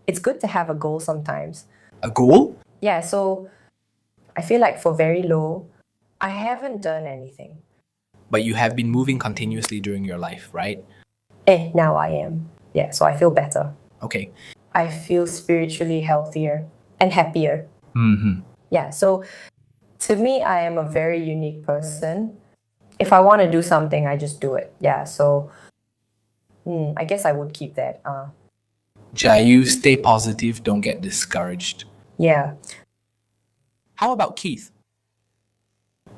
it's good to have a goal sometimes. A goal? Yeah, so I feel like for very low, I haven't done anything. But you have been moving continuously during your life, right? Now I am. Yeah, so I feel better. Okay. I feel spiritually healthier and happier. Yeah, so to me, I am a very unique person. If I want to do something, I just do it. Yeah, so I guess I would keep that. Jayu, stay positive, don't get discouraged. Yeah. How about Keith?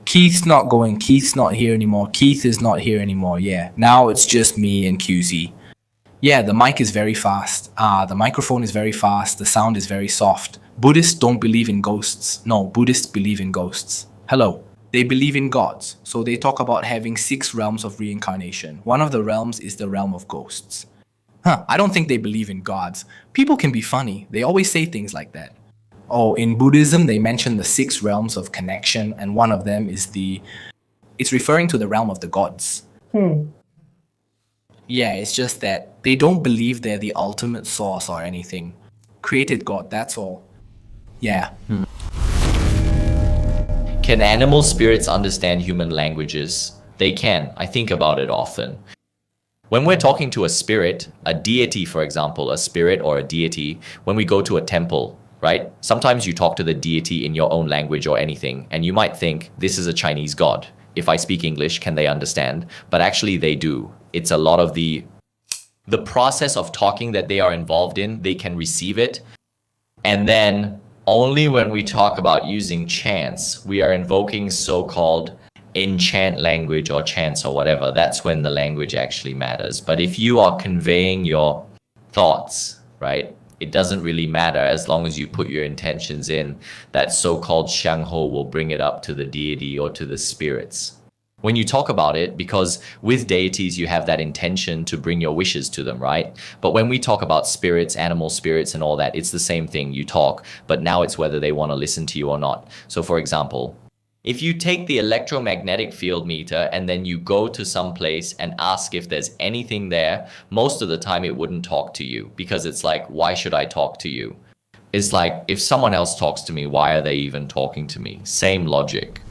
Keith's not going. Keith's not here anymore. Keith is not here anymore. Yeah, now it's just me and QZ. Yeah, the mic is very fast. The microphone is very fast. The sound is very soft. Buddhists don't believe in ghosts. No, Buddhists believe in ghosts. Hello. They believe in gods. So they talk about having 6 realms of reincarnation. One of the realms is the realm of ghosts. I don't think they believe in gods. People can be funny. They always say things like that. Oh, in Buddhism, they mention the 6 realms of connection, and one of them is it's referring to the realm of the gods. Yeah, it's just that they don't believe they're the ultimate source or anything. Created God, that's all. Yeah. Can animal spirits understand human languages? They can. I think about it often. When we're talking to a spirit, a deity, for example, a spirit or a deity, when we go to a temple, right? Sometimes you talk to the deity in your own language or anything, and you might think, this is a Chinese god. If I speak English, can they understand? But actually they do. It's a lot of the process of talking that they are involved in, they can receive it. And then only when we talk about using chants, we are invoking so-called in chant language or chants or whatever, that's when the language actually matters. But if you are conveying your thoughts, right, it doesn't really matter as long as you put your intentions in. That so-called Shangho will bring it up to the deity or to the spirits. When you talk about it, because with deities, you have that intention to bring your wishes to them, right? But when we talk about spirits, animal spirits and all that, it's the same thing. You talk, but now it's whether they want to listen to you or not. So for example, if you take the electromagnetic field meter and then you go to some place and ask if there's anything there, most of the time it wouldn't talk to you because it's like, why should I talk to you? It's like, if someone else talks to me, why are they even talking to me? Same logic.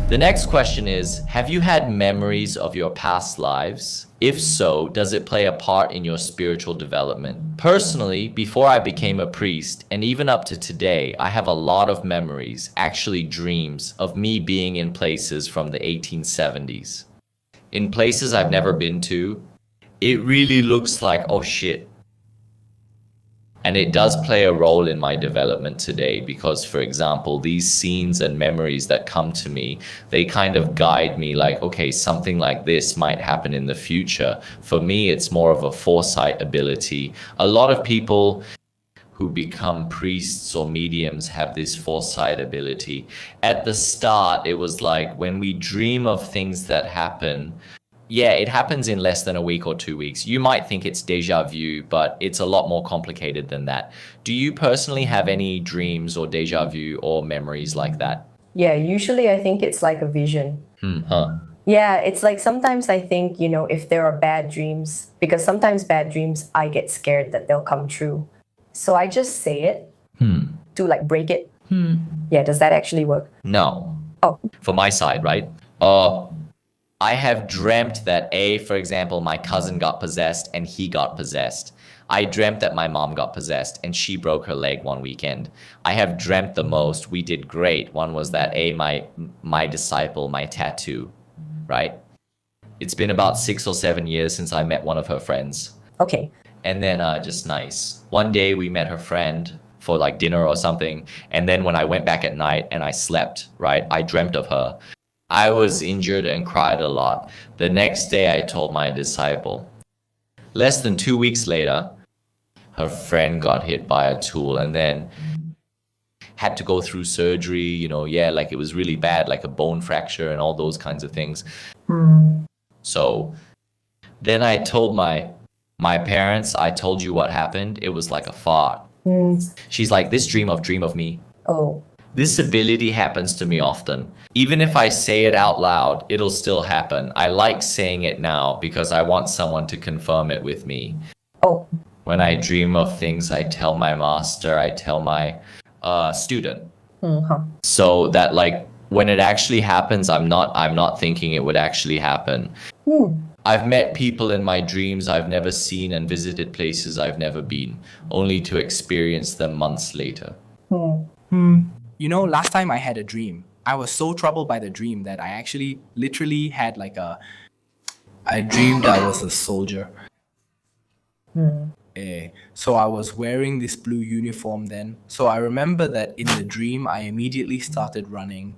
The next question is, have you had memories of your past lives? If so, does it play a part in your spiritual development? Personally, before I became a priest, and even up to today, I have a lot of memories, actually dreams, of me being in places from the 1870s. In places I've never been to, it really looks like, oh shit. And it does play a role in my development today because, for example, these scenes and memories that come to me, they kind of guide me like, okay, something like this might happen in the future. For me, it's more of a foresight ability. A lot of people who become priests or mediums have this foresight ability. At the start, it was like when we dream of things that happen, yeah, it happens in less than a week or 2 weeks. You might think it's deja vu, but it's a lot more complicated than that. Do you personally have any dreams or deja vu or memories like that? Yeah, usually I think it's like a vision. Yeah, it's like sometimes I think, if there are bad dreams, because sometimes bad dreams, I get scared that they'll come true. So I just say it to like break it. Yeah, does that actually work? No. Oh. For my side, right? I have dreamt that for example, my cousin got possessed and he got possessed. I dreamt that my mom got possessed and she broke her leg one weekend. I have dreamt the most. We did great. One was that my disciple, my tattoo, right? It's been about 6 or 7 years since I met one of her friends. Okay. And then just nice. One day we met her friend for like dinner or something. And then when I went back at night and I slept, right, I dreamt of her. I was injured and cried a lot. The next day I told my disciple. Less than 2 weeks later, her friend got hit by a tool and then had to go through surgery, like it was really bad, like a bone fracture and all those kinds of things. So then I told my parents, I told you what happened. It was like a fart. She's like, this dream of me. Oh. This ability happens to me often. Even if I say it out loud, it'll still happen. I like saying it now because I want someone to confirm it with me. Oh. When I dream of things, I tell my master, I tell my student. So that like when it actually happens, I'm not thinking it would actually happen. I've met people in my dreams I've never seen and visited places I've never been, only to experience them months later. Last time I had a dream, I was so troubled by the dream that I actually literally had I dreamed I was a soldier. So I was wearing this blue uniform then. So I remember that in the dream, I immediately started running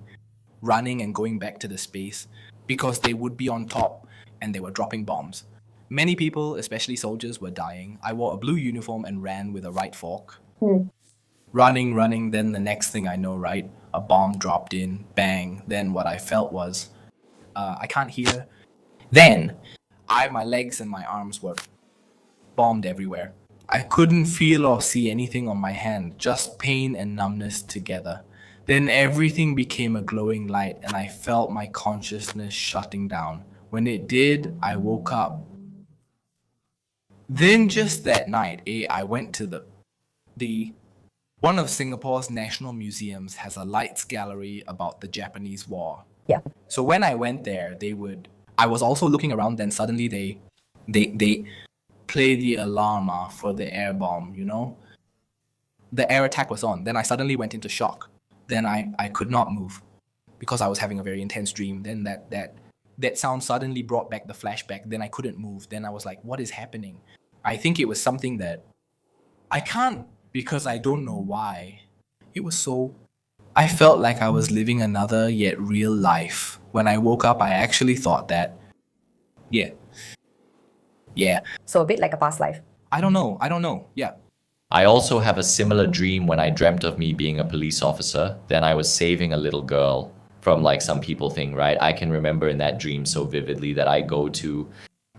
and going back to the space because they would be on top and they were dropping bombs. Many people, especially soldiers, were dying. I wore a blue uniform and ran with a right fork. Running, then the next thing I know, right, a bomb dropped in, bang. Then what I felt was, I can't hear. Then, my legs and my arms were bombed everywhere. I couldn't feel or see anything on my hand, just pain and numbness together. Then everything became a glowing light and I felt my consciousness shutting down. When it did, I woke up. Then just that night, I went to the one of Singapore's national museums has a lights gallery about the Japanese war. Yeah. So when I went there, I was also looking around, then suddenly they play the alarm for the air bomb, The air attack was on. Then I suddenly went into shock. Then I could not move because I was having a very intense dream. Then that sound suddenly brought back the flashback. Then I couldn't move. Then I was like, what is happening? I think it was something that I can't, because I don't know why. It was so I felt like I was living another yet real life. When I woke up, I actually thought that, yeah. Yeah. So a bit like a past life. I don't know. Yeah. I also have a similar dream when I dreamt of me being a police officer. Then I was saving a little girl from like some people thing, right? I can remember in that dream so vividly that I go to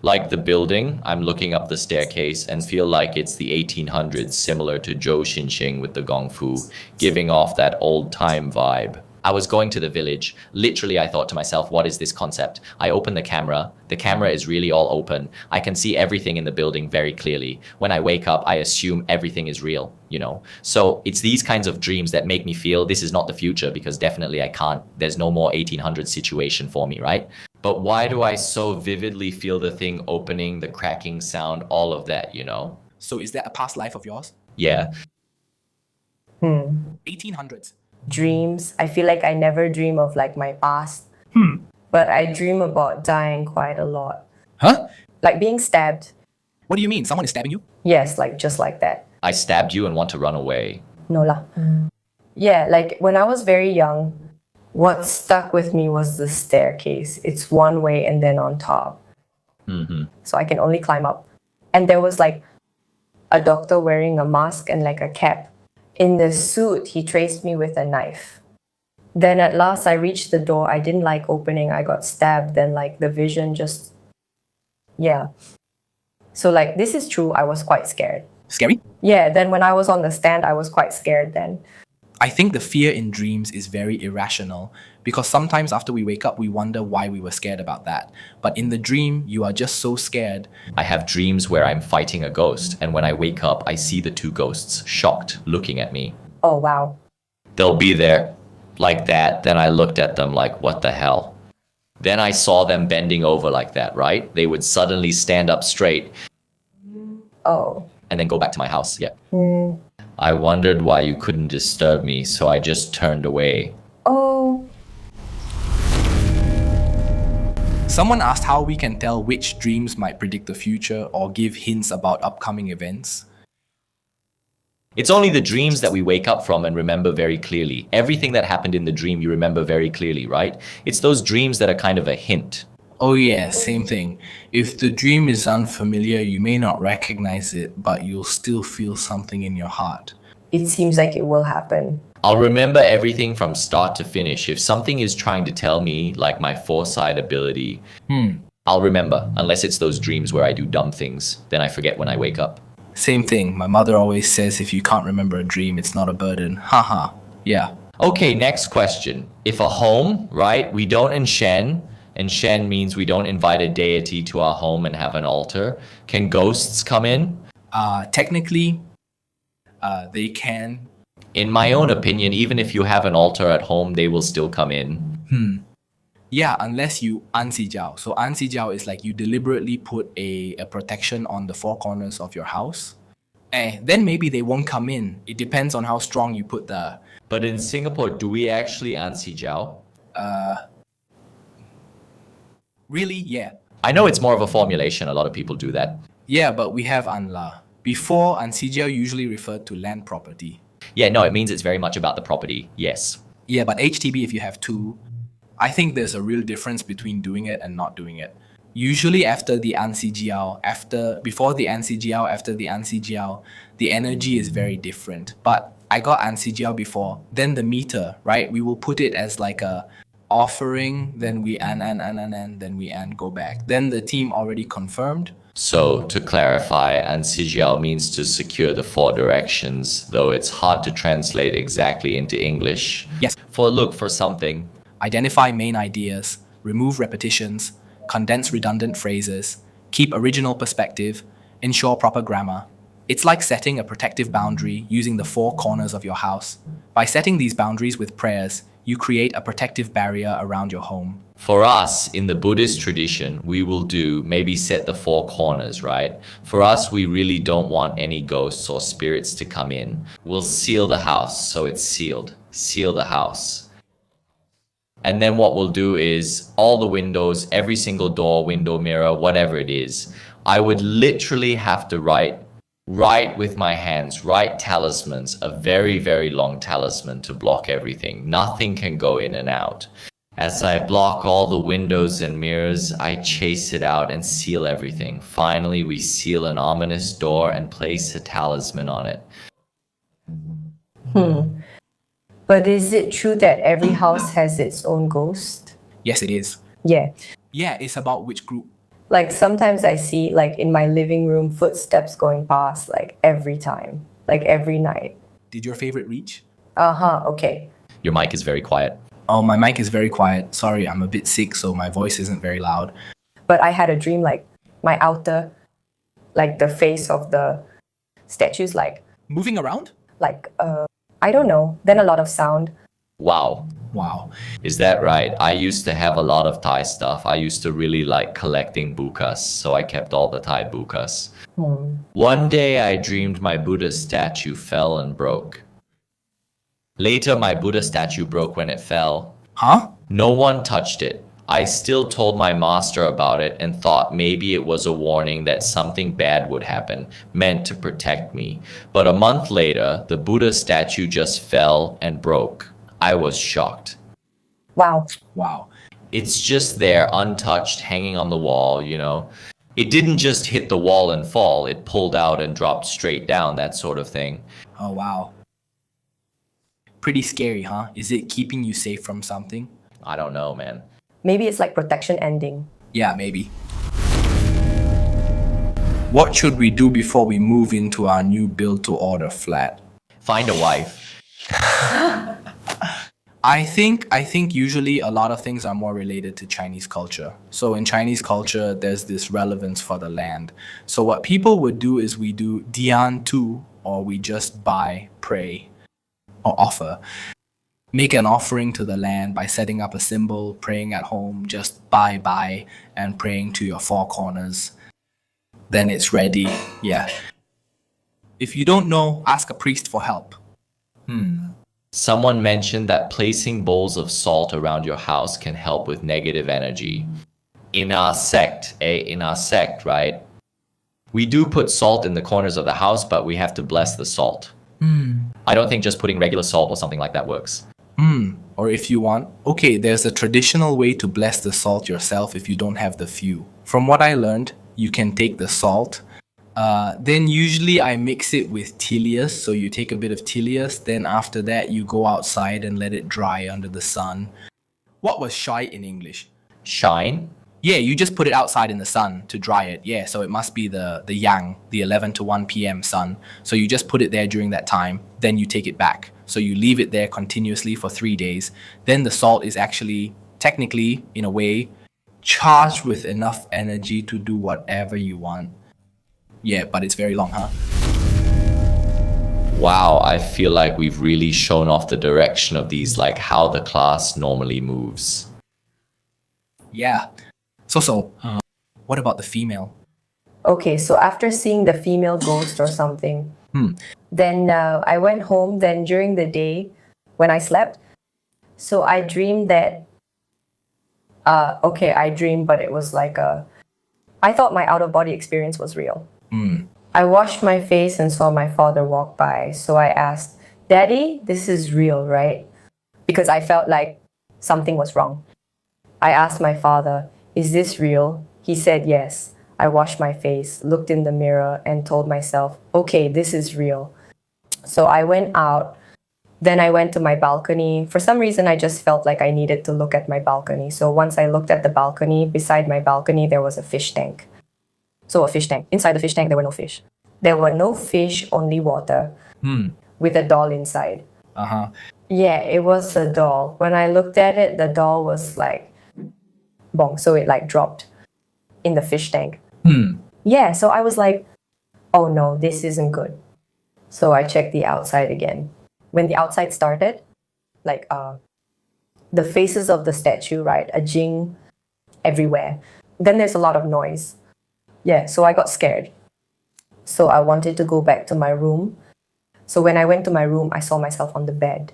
like the building, I'm looking up the staircase and feel like it's the 1800s, similar to Zhou Xinxing with the Gong Fu, giving off that old time vibe. I was going to the village. Literally, I thought to myself, what is this concept? I open the camera. The camera is really all open. I can see everything in the building very clearly. When I wake up, I assume everything is real, you know? So it's these kinds of dreams that make me feel this is not the future, because definitely I can't, there's no more 1800 situation for me, right? But why do I so vividly feel the thing opening, the cracking sound, all of that, you know? So is that a past life of yours? Yeah. 1800s. Dreams. I feel like I never dream of like my past. But I dream about dying quite a lot. Huh? Like being stabbed. What do you mean? Someone is stabbing you? Yes, like just like that. I stabbed you and want to run away. No lah. Yeah, like when I was very young, what stuck with me was the staircase. It's one way and then on top. So I can only climb up. And there was like a doctor wearing a mask and like a cap. In the suit, he traced me with a knife. Then at last I reached the door. I didn't like opening. I got stabbed. Then like the vision just, yeah. So like this is true. I was quite scared. Scary? Yeah, then when I was on the stand, I was quite scared then. I think the fear in dreams is very irrational because sometimes after we wake up, we wonder why we were scared about that. But in the dream, you are just so scared. I have dreams where I'm fighting a ghost, and when I wake up, I see the two ghosts, shocked, looking at me. Oh, wow. They'll be there like that, then I looked at them like, what the hell? Then I saw them bending over like that, right? They would suddenly stand up straight. Oh. And then go back to my house, yeah. I wondered why you couldn't disturb me, so I just turned away. Oh. Someone asked how we can tell which dreams might predict the future or give hints about upcoming events. It's only the dreams that we wake up from and remember very clearly. Everything that happened in the dream you remember very clearly, right? It's those dreams that are kind of a hint. Oh yeah, same thing. If the dream is unfamiliar, you may not recognize it, but you'll still feel something in your heart. It seems like it will happen. I'll remember everything from start to finish. If something is trying to tell me, like my foresight ability, I'll remember, unless it's those dreams where I do dumb things. Then I forget when I wake up. Same thing. My mother always says if you can't remember a dream, it's not a burden. Haha. Yeah. Okay, next question. If a home, right, we don't enshen, and shen means we don't invite a deity to our home and have an altar, can ghosts come in? Technically, they can. In my own opinion, even if you have an altar at home, they will still come in. Yeah, unless you jiao. So jiao is like you deliberately put a protection on the four corners of your house. Then maybe they won't come in. It depends on how strong you put the... But in Singapore, do we actually jiao? Really? Yeah. I know it's more of a formulation. A lot of people do that. Yeah, but we have anla. Before, jiao usually referred to land property. Yeah, no, it means it's very much about the property. Yes. Yeah, but HTB, if you have two, I think there's a real difference between doing it and not doing it. Usually after the before the Jiao, after the Jiao, the energy is very different. But I got Jiao before. Then the meter, right? We will put it as like a offering, then we then we go back. Then the team already confirmed. So, to clarify, Ansijiao means to secure the four directions, though it's hard to translate exactly into English. Yes. Look for something. Identify main ideas, remove repetitions, condense redundant phrases, keep original perspective, ensure proper grammar. It's like setting a protective boundary using the four corners of your house. By setting these boundaries with prayers, you create a protective barrier around your home. For us, in the Buddhist tradition, we will maybe set the four corners, right? For us, we really don't want any ghosts or spirits to come in. We'll seal the house, so it's sealed. Seal the house. And then what we'll do is all the windows, every single door, window, mirror, whatever it is, I would literally have to write Write with my hands, write talismans, a very, very long talisman to block everything. Nothing can go in and out. As I block all the windows and mirrors, I chase it out and seal everything. Finally, we seal an ominous door and place a talisman on it. But is it true that every house has its own ghost? Yes, it is. Yeah. Yeah, it's about which group? Like sometimes I see like in my living room footsteps going past like every time, like every night. Did your favorite reach? Okay. Your mic is very quiet. Oh, my mic is very quiet. Sorry, I'm a bit sick, so my voice isn't very loud. But I had a dream like my outer, like the face of the statues, Moving around? I don't know. Then a lot of sound. Wow. Wow. Is that right? I used to have a lot of Thai stuff. I used to really like collecting bukas, so I kept all the Thai bukas. One day I dreamed my Buddha statue fell and broke. Later, my Buddha statue broke when it fell. Huh? No one touched it. I still told my master about it and thought maybe it was a warning that something bad would happen, meant to protect me. But a month later, the Buddha statue just fell and broke. I was shocked. Wow. Wow. It's just there, untouched, hanging on the wall, you know. It didn't just hit the wall and fall, it pulled out and dropped straight down, that sort of thing. Oh, wow. Pretty scary, huh? Is it keeping you safe from something? I don't know, man. Maybe it's like protection ending. Yeah, maybe. What should we do before we move into our new build-to-order flat? Find a wife. I think usually a lot of things are more related to Chinese culture. So in Chinese culture, there's this relevance for the land. So what people would do is we do dian tu, or we just buy, pray, or offer. Make an offering to the land by setting up a symbol, praying at home, just bye, and praying to your four corners. Then it's ready. Yeah. If you don't know, ask a priest for help. Someone mentioned that placing bowls of salt around your house can help with negative energy. In our sect, right? We do put salt in the corners of the house, but we have to bless the salt. I don't think just putting regular salt or something like that works. Or if you want, okay, there's a traditional way to bless the salt yourself if you don't have the few. From what I learned, you can take the salt, then usually I mix it with Tilius, so you take a bit of Tilius, then after that you go outside and let it dry under the sun. What was shai in English? Shine? Yeah, you just put it outside in the sun to dry it. Yeah, so it must be the yang, the 11 to 1 p.m. sun. So you just put it there during that time, then you take it back. So you leave it there continuously for 3 days. Then the salt is actually, technically, in a way, charged with enough energy to do whatever you want. Yeah, but it's very long, huh? Wow, I feel like we've really shown off the direction of these, like how the class normally moves. Yeah. So, what about the female? Okay, so after seeing the female ghost or something, then I went home. Then during the day, when I slept, so I dreamed that. I dreamed, but it was like I thought my out of body experience was real. I washed my face and saw my father walk by. So I asked, "Daddy, this is real, right?" Because I felt like something was wrong. I asked my father, "Is this real?" He said yes. I washed my face, looked in the mirror, and told myself, "Okay, this is real." So I went out. Then I went to my balcony. For some reason, I just felt like I needed to look at my balcony. So once I looked at the balcony, beside my balcony, there was a fish tank. So a fish tank. Inside the fish tank, there were no fish. There were no fish, only water. With a doll inside. Yeah, it was a doll. When I looked at it, the doll was like, bong. So it like dropped in the fish tank. Yeah, so I was like, oh no, this isn't good. So I checked the outside again. When the outside started, like the faces of the statue, right, a jing everywhere. Then there's a lot of noise. Yeah, so I got scared. So I wanted to go back to my room. So when I went to my room, I saw myself on the bed,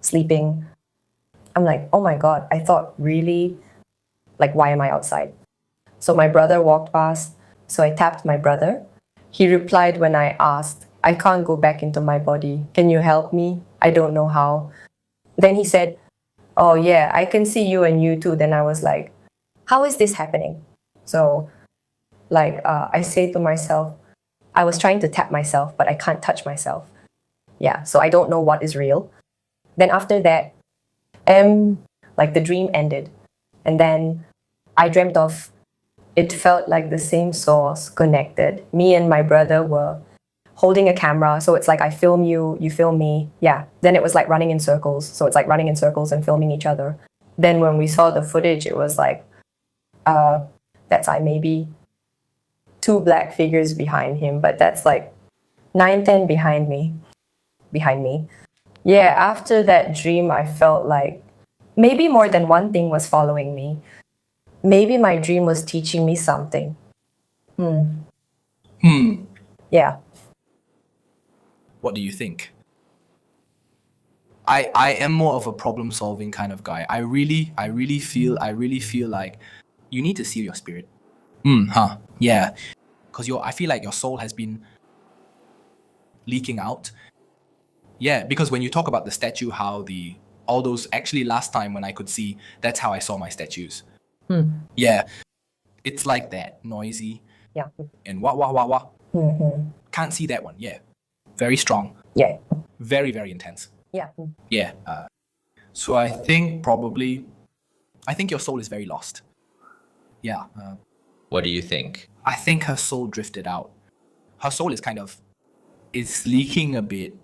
sleeping. I'm like, oh my God, I thought really, like, why am I outside? So my brother walked past. So I tapped my brother. He replied when I asked, I can't go back into my body. Can you help me? I don't know how. Then he said, oh yeah, I can see you and you too. Then I was like, how is this happening? So I say to myself, I was trying to tap myself, but I can't touch myself. Yeah, so I don't know what is real. Then after that, the dream ended. And then I dreamt of, it felt like the same source connected. Me and my brother were holding a camera. So it's like I film you, you film me. Yeah. Then it was like running in circles. So it's like running in circles and filming each other. Then when we saw the footage, it was like, that's like maybe 2 black figures behind him, but that's like 9, 10 behind me. Yeah, after that dream, I felt like maybe more than one thing was following me. Maybe my dream was teaching me something. Yeah. What do you think? I am more of a problem solving kind of guy. I really feel like you need to seal your spirit. Yeah. Because I feel like your soul has been leaking out. Yeah, because when you talk about the statue, how all those, actually last time when I could see, that's how I saw my statues. Yeah. It's like that, noisy. Yeah. And wah. Can't see that one. Yeah. Very strong. Yeah. Very, very intense. Yeah. Yeah. So I think your soul is very lost. Yeah. What do you think? I think her soul drifted out. Her soul is leaking a bit.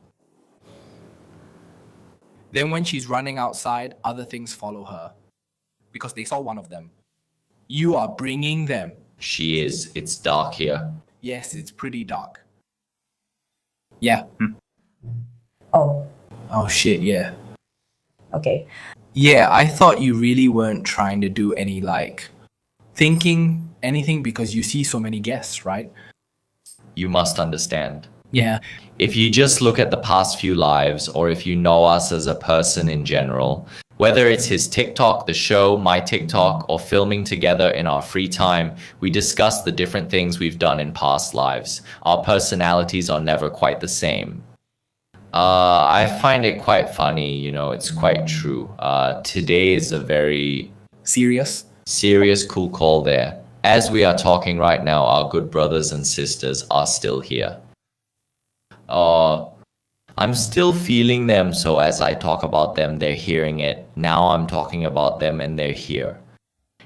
Then when she's running outside, other things follow her because they saw one of them. You are bringing them. She is. It's dark here. Yes, it's pretty dark. Yeah. Oh, Oh shit, yeah. okay. Yeah, I thought you really weren't trying to do any thinking anything because you see so many guests, right? You must understand. Yeah. If you just look at the past few lives, or if you know us as a person in general, whether it's his TikTok, the show, my TikTok, or filming together in our free time, we discuss the different things we've done in past lives. Our personalities are never quite the same. I find it quite funny, it's quite true. Today is a very Serious? serious, cool call there. As we are talking right now, our good brothers and sisters are still here. I'm still feeling them, so as I talk about them, they're hearing it. Now I'm talking about them and they're here.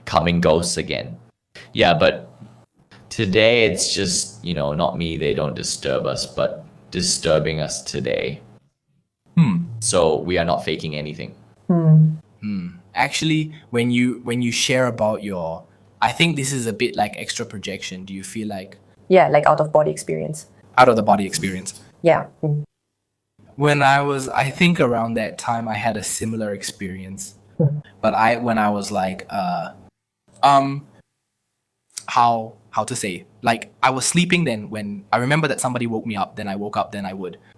Coming ghosts again. Yeah, but today it's just, not me, they don't disturb us, but disturbing us today. So we are not faking anything. Actually, when you share about I think this is a bit like extra projection. Do you feel like Yeah, like out of body experience. out of the body experience? Yeah. When I think around that time, I had a similar experience. But when I was how to say, I was sleeping then when I remember that somebody woke me up, then I woke up, then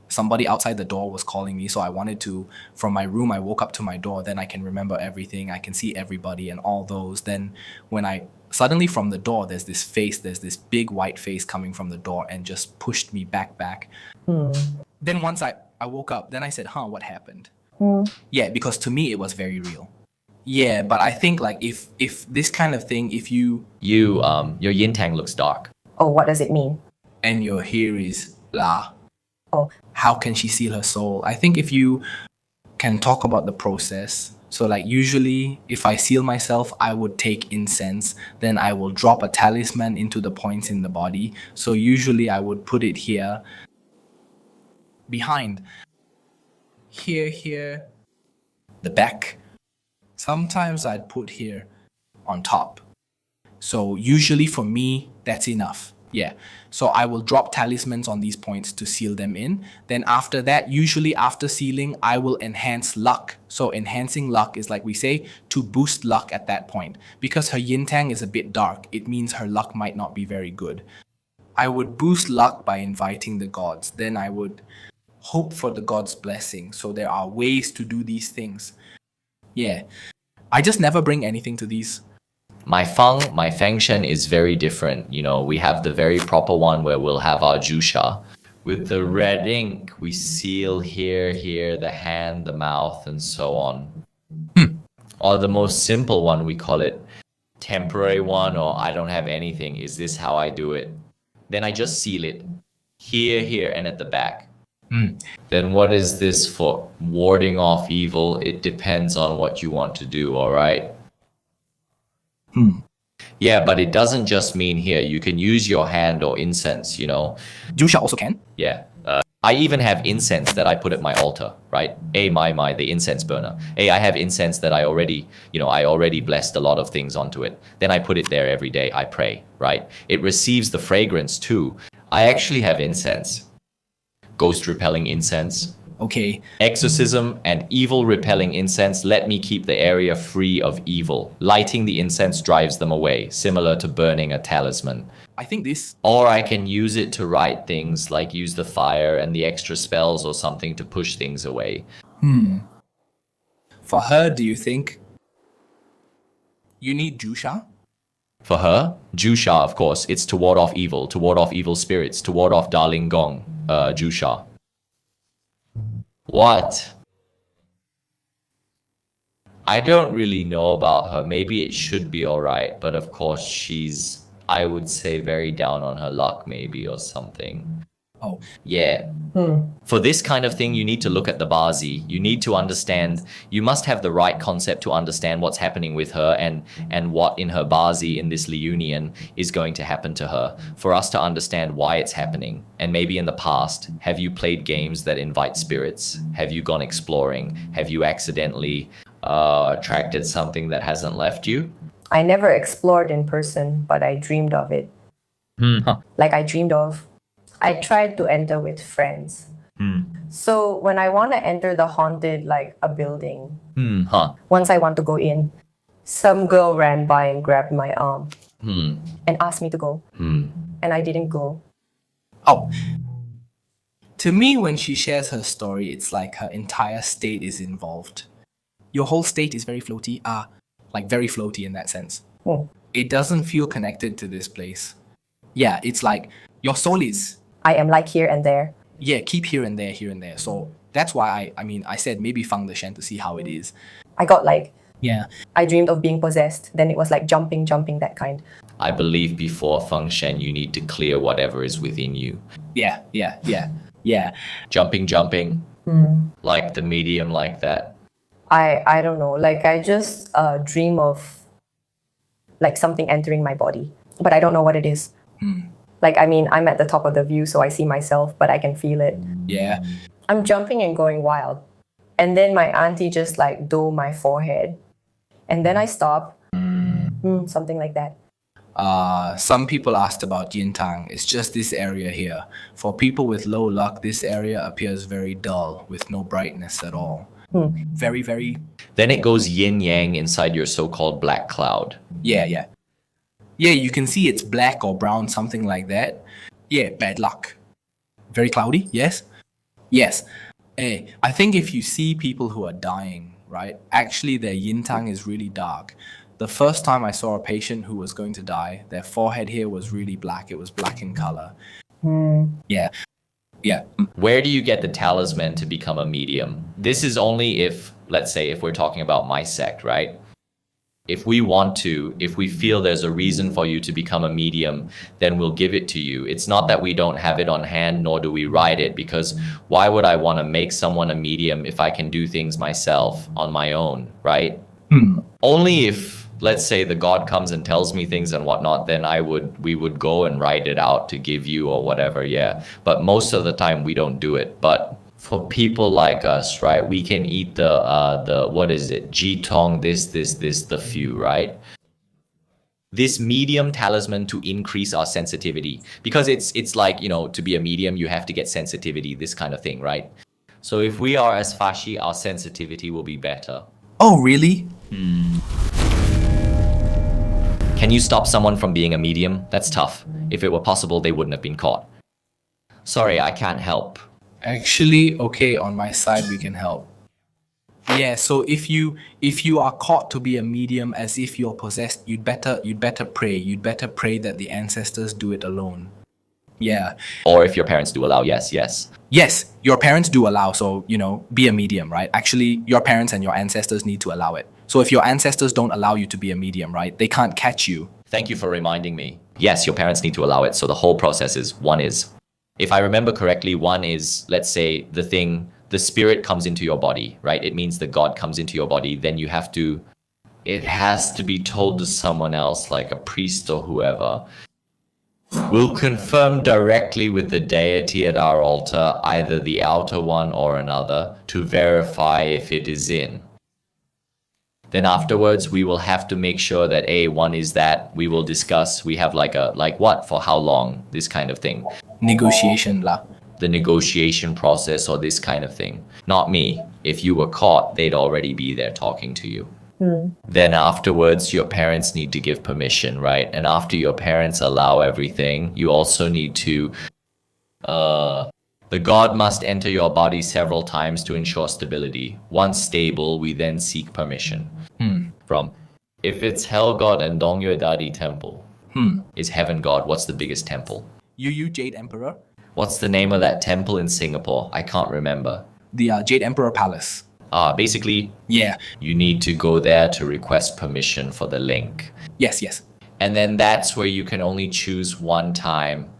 somebody outside the door was calling me, so I wanted to, from my room, I woke up to my door, then I can remember everything, I can see everybody and all those. Then when suddenly from the door, there's this big white face coming from the door and just pushed me back. Then once I woke up, then I said, what happened? Yeah, because to me, it was very real. Yeah, but I think if this kind of thing, if your Your yin tang looks dark. Oh, what does it mean? and your here is la, Oh, how can she seal her soul? I think if you can talk about the process. So usually if I seal myself, I would take incense, then I will drop a talisman into the points in the body. So usually I would put it here, behind, here, the back. Sometimes I'd put here on top. So usually for me, that's enough. Yeah. So I will drop talismans on these points to seal them in. Then after that, usually after sealing, I will enhance luck. So enhancing luck is like we say, to boost luck at that point. Because her yin tang is a bit dark, it means her luck might not be very good. I would boost luck by inviting the gods. Then I would hope for the gods' blessing. So there are ways to do these things. Yeah. I just never bring anything to these My feng shen is very different. You know, we have the very proper one where we'll have our jusha. With the red ink, we seal here, the hand, the mouth, and so on. Or the most simple one, we call it temporary one, or I don't have anything. Is this how I do it? Then I just seal it here, and at the back. Then what is this for? Warding off evil. It depends on what you want to do, all right? Yeah, but it doesn't just mean here. You can use your hand or incense, you know. Jusha also can. Yeah. I even have incense that I put at my altar, right? The incense burner. I have incense that I already blessed a lot of things onto it. Then I put it there every day. I pray, right? It receives the fragrance too. I actually have incense. Ghost repelling incense. Okay. Exorcism and evil repelling incense let me keep the area free of evil. Lighting the incense drives them away, similar to burning a talisman. I think this. Or I can use it to write things, like use the fire and the extra spells or something to push things away. For her, do you think you need Jusha? For her, Jusha, of course, it's to ward off evil spirits, to ward off Darling Gong, Jusha. What? I don't really know about her. Maybe it should be alright, but of course she's, I would say, very down on her luck maybe or something. Oh. Yeah. For this kind of thing, you need to look at the Bazi. You need to understand, you must have the right concept to understand what's happening with her and what in her Bazi in this reunion is going to happen to her for us to understand why it's happening. And maybe in the past, have you played games that invite spirits? Have you gone exploring? Have you accidentally attracted something that hasn't left you? I never explored in person, but I dreamed of it. Like I tried to enter with friends. So when I want to enter the haunted, like a building, once I want to go in, some girl ran by and grabbed my arm and asked me to go. And I didn't go. Oh. To me, when she shares her story, it's like her entire state is involved. Your whole state is very floaty. Like very floaty in that sense. It doesn't feel connected to this place. Yeah, it's like your soul is. I am like here and there. Yeah, keep here and there. So that's why I said maybe Fang the Shen to see how it is. I got like, Yeah. I dreamed of being possessed. Then it was like jumping, that kind. I believe before Feng Shen, you need to clear whatever is within you. Yeah. Jumping. Like the medium like that. I don't know. Like I just dream of like something entering my body, but I don't know what it is. Like, I mean, I'm at the top of the view, so I see myself, but I can feel it. Yeah. I'm jumping and going wild. And then my auntie just like dole my forehead. And then I stop. Something like that. Some people asked about Yin Tang. It's just this area here. For people with low luck, this area appears very dull with no brightness at all. Very, very... Then it goes yin-yang inside your so-called black cloud. Yeah, you can see it's black or brown, something like that. Yeah, bad luck. Very cloudy, yes? Yes. I think if you see people who are dying, right, actually their yin tang is really dark. The first time I saw a patient who was going to die, their forehead here was really black. It was black in color. Yeah. Where do you get the talisman to become a medium? This is only if, let's say, if we're talking about my sect, right? If we feel there's a reason for you to become a medium, then we'll give it to you. It's not that we don't have it on hand, nor do we write it, because why would I want to make someone a medium if I can do things myself on my own, right? Only if, let's say, the God comes and tells me things and whatnot, then we would go and write it out to give you or whatever, yeah. But most of the time we don't do it. But for people like us, right, we can eat the what is it, jitong, this, the few, right? This medium talisman to increase our sensitivity, because it's like, you know, to be a medium, you have to get sensitivity, this kind of thing, right? So if we are as fashi, our sensitivity will be better. Oh, really? Can you stop someone from being a medium? That's tough. If it were possible, they wouldn't have been caught. Sorry, I can't help. Actually, okay, on my side we can help. Yeah, so if you are caught to be a medium as if you're possessed, you'd better pray. You'd better pray that the ancestors do it alone. Yeah. Or if your parents do allow, yes. Yes, your parents do allow, so, be a medium, right? Actually, your parents and your ancestors need to allow it. So if your ancestors don't allow you to be a medium, right, they can't catch you. Thank you for reminding me. Yes, your parents need to allow it. So the whole process is, one is, if I remember correctly, one is, let's say, the spirit comes into your body, right? It means the God comes into your body. Then it has to be told to someone else, like a priest or whoever. We'll confirm directly with the deity at our altar, either the outer one or another, to verify if it is in. Then afterwards, we will have to make sure that one is that. We will discuss. We have like what, for how long, this kind of thing. Negotiation lah. The negotiation process or this kind of thing. Not me. If you were caught, they'd already be there talking to you. Then afterwards, your parents need to give permission, right? And after your parents allow everything, you also need to... the God must enter your body several times to ensure stability. Once stable, we then seek permission. From, if it's Hell God and Dongyue Dadi Temple, is Heaven God, what's the biggest temple? Yu Jade Emperor? What's the name of that temple in Singapore? I can't remember. The Jade Emperor Palace. Basically, Yeah. you need to go there to request permission for the link. Yes. And then that's where you can only choose one time.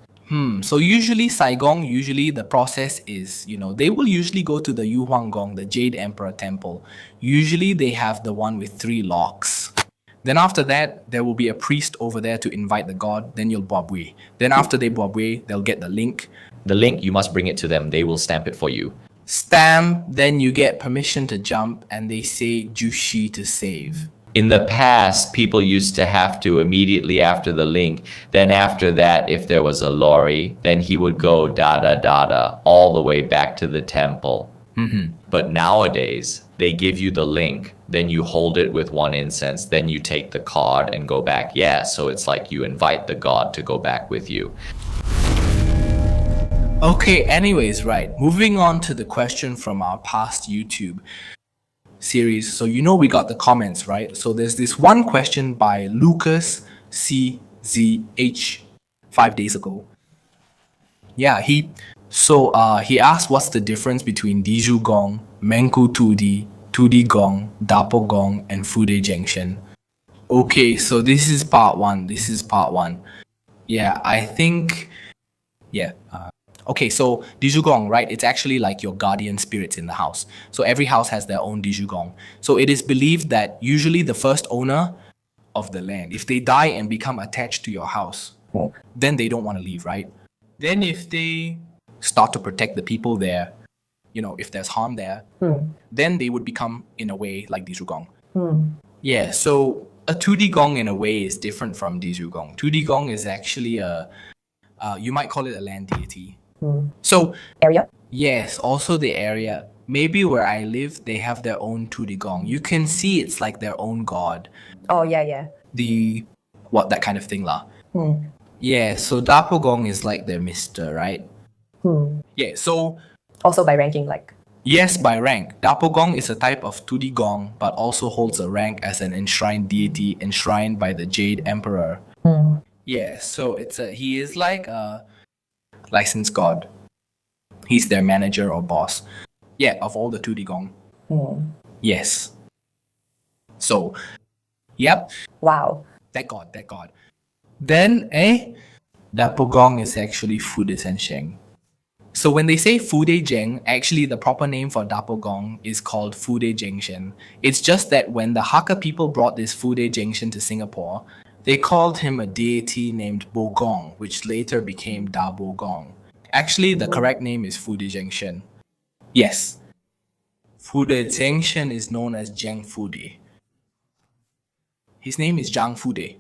So usually Saigon, the process is, they will usually go to the Yu Huang Gong, the Jade Emperor Temple. Usually they have the one with 3 locks. Then after that, there will be a priest over there to invite the god. Then you'll buabui. Then after they buabui, they'll get the link. The link, you must bring it to them. They will stamp it for you. Stamp, then you get permission to jump, and they say Jushi to save. In the past, people used to have to immediately after the link. Then after that, if there was a lorry, then he would go da all the way back to the temple. But nowadays, they give you the link, then you hold it with 1 incense, then you take the card and go back. Yeah, so it's like you invite the god to go back with you. Okay, anyways, right. Moving on to the question from our past YouTube series. So we got the comments, right? So there's this one question by Lucas CZH 5 days ago. Yeah, he asked what's the difference between Diju Gong, Menku Tudi, Tudi Gong, Dapo Gong, and Fude Junction. Okay, so this is part 1. Yeah, I think... Yeah. Okay, so Diju Gong, right? It's actually like your guardian spirits in the house. So every house has their own Diju Gong. So it is believed that usually the first owner of the land, if they die and become attached to your house, then they don't want to leave, right? Then if they start to protect the people there, if there's harm there, then they would become, in a way, like Diju Gong. Yeah, so a Tudi Gong in a way is different from Diju Gong. Tudi Gong is actually you might call it a land deity. So, Area? yes, also the area. Maybe where I live, they have their own Tudi Gong. You can see it's like their own god. Oh, yeah. That kind of thing lah. Yeah, so Dapo Gong is like their mister, right? Yeah, so... Also by ranking, like... Yes, by rank. Dapo Gong is a type of Tudi Gong, but also holds a rank as an enshrined deity enshrined by the Jade Emperor. Yeah, so he is like a licensed god. He's their manager or boss. Yeah, of all the Tudi Gong. Yes. So, yep. Wow. That god. Then, Dapo Gong is actually Fude Sensheng. So when they say Fude Jeng, actually the proper name for Dapo Gong is called Fude Jengshen. It's just that when the Hakka people brought this Fude Jengshen to Singapore, they called him a deity named Bo Gong, which later became Dabo Gong. Actually, the correct name is Fude Jengshen. Yes. Fude Jengshen is known as Jeng Fude. His name is Zhang Fude.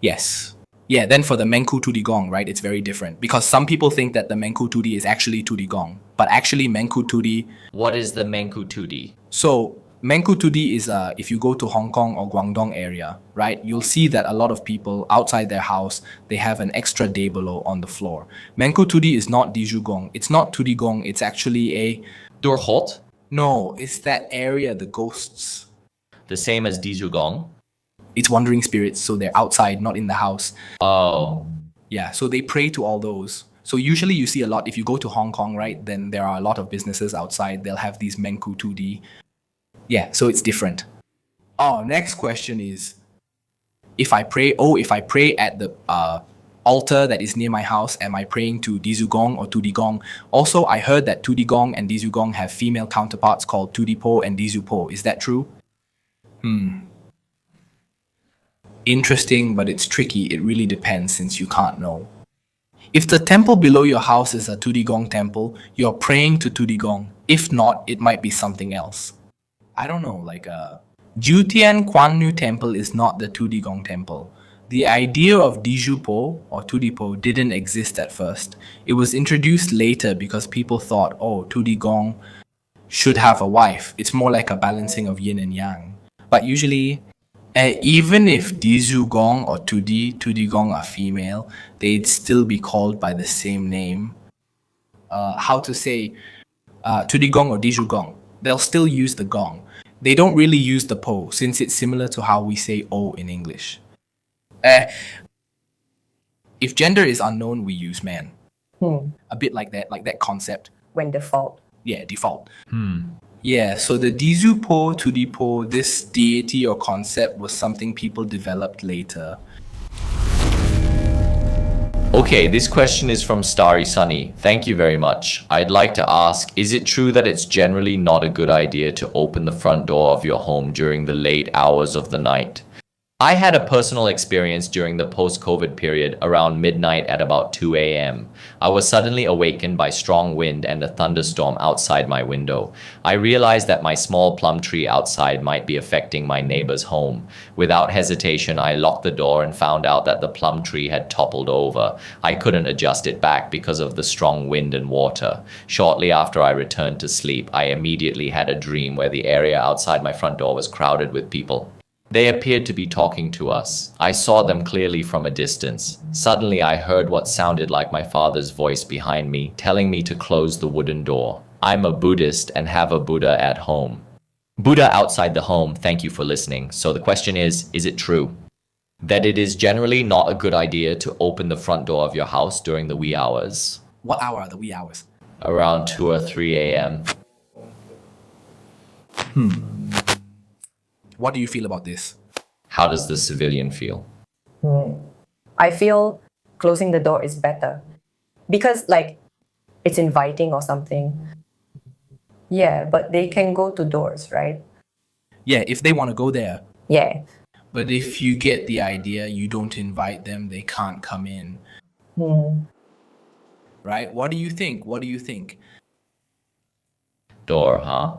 Yes. Yeah, then for the Menku Tudi Gong, right, it's very different. Because some people think that the Menku Tudi is actually Tudi Gong. But actually, Menku Tudi... What is the Menku Tudi? So, Menku Tudi is, if you go to Hong Kong or Guangdong area, right, you'll see that a lot of people outside their house, they have an extra day below on the floor. Menku Tudi is not Diju Gong. It's not Tudi Gong. It's actually a... Door Hot? No, it's that area, the ghosts. The same as Dizugong? It's wandering spirits, so they're outside, not in the house. Oh. Yeah, so they pray to all those. So usually you see a lot, if you go to Hong Kong, right, then there are a lot of businesses outside. They'll have these Mengku 2D. Yeah, so it's different. Oh, next question is, if I pray at the altar that is near my house, am I praying to Dizugong or Tudigong? Also, I heard that Tudigong and Dizugong have female counterparts called Tudipo and Dizupo. Is that true? Interesting, but it's tricky. It really depends since you can't know. If the temple below your house is a Tudigong temple, you're praying to Tudigong. If not, it might be something else. I don't know, like Jutian Quan Nu temple is not the Tudigong temple. The idea of Dijupo or Tudipo didn't exist at first. It was introduced later because people thought, oh, Tudigong should have a wife. It's more like a balancing of yin and yang. But usually, even if Dizugong or Tudigong are female, they'd still be called by the same name. Tudigong or Dizugong, they'll still use the gong. They don't really use the po, since it's similar to how we say o in English. If gender is unknown, we use man. A bit like that concept. When default. Yeah, default. Yeah, so the Dizupo, Tudipo, this deity or concept was something people developed later. Okay, this question is from Starry Sunny. Thank you very much. I'd like to ask, is it true that it's generally not a good idea to open the front door of your home during the late hours of the night? I had a personal experience during the post-COVID period around midnight at about 2 a.m. I was suddenly awakened by strong wind and a thunderstorm outside my window. I realized that my small plum tree outside might be affecting my neighbor's home. Without hesitation, I locked the door and found out that the plum tree had toppled over. I couldn't adjust it back because of the strong wind and water. Shortly after I returned to sleep, I immediately had a dream where the area outside my front door was crowded with people. They appeared to be talking to us. I saw them clearly from a distance. Suddenly, I heard what sounded like my father's voice behind me, telling me to close the wooden door. I'm a Buddhist and have a Buddha at home. Buddha outside the home, thank you for listening. So the question is it true that it is generally not a good idea to open the front door of your house during the wee hours? What hour are the wee hours? Around 2 or 3 a.m. What do you feel about this? How does the civilian feel? I feel closing the door is better. Because, like, it's inviting or something. Yeah, but they can go to doors, right? Yeah, if they want to go there. Yeah. But if you get the idea, you don't invite them, they can't come in. Right? What do you think? What do you think? Door, huh?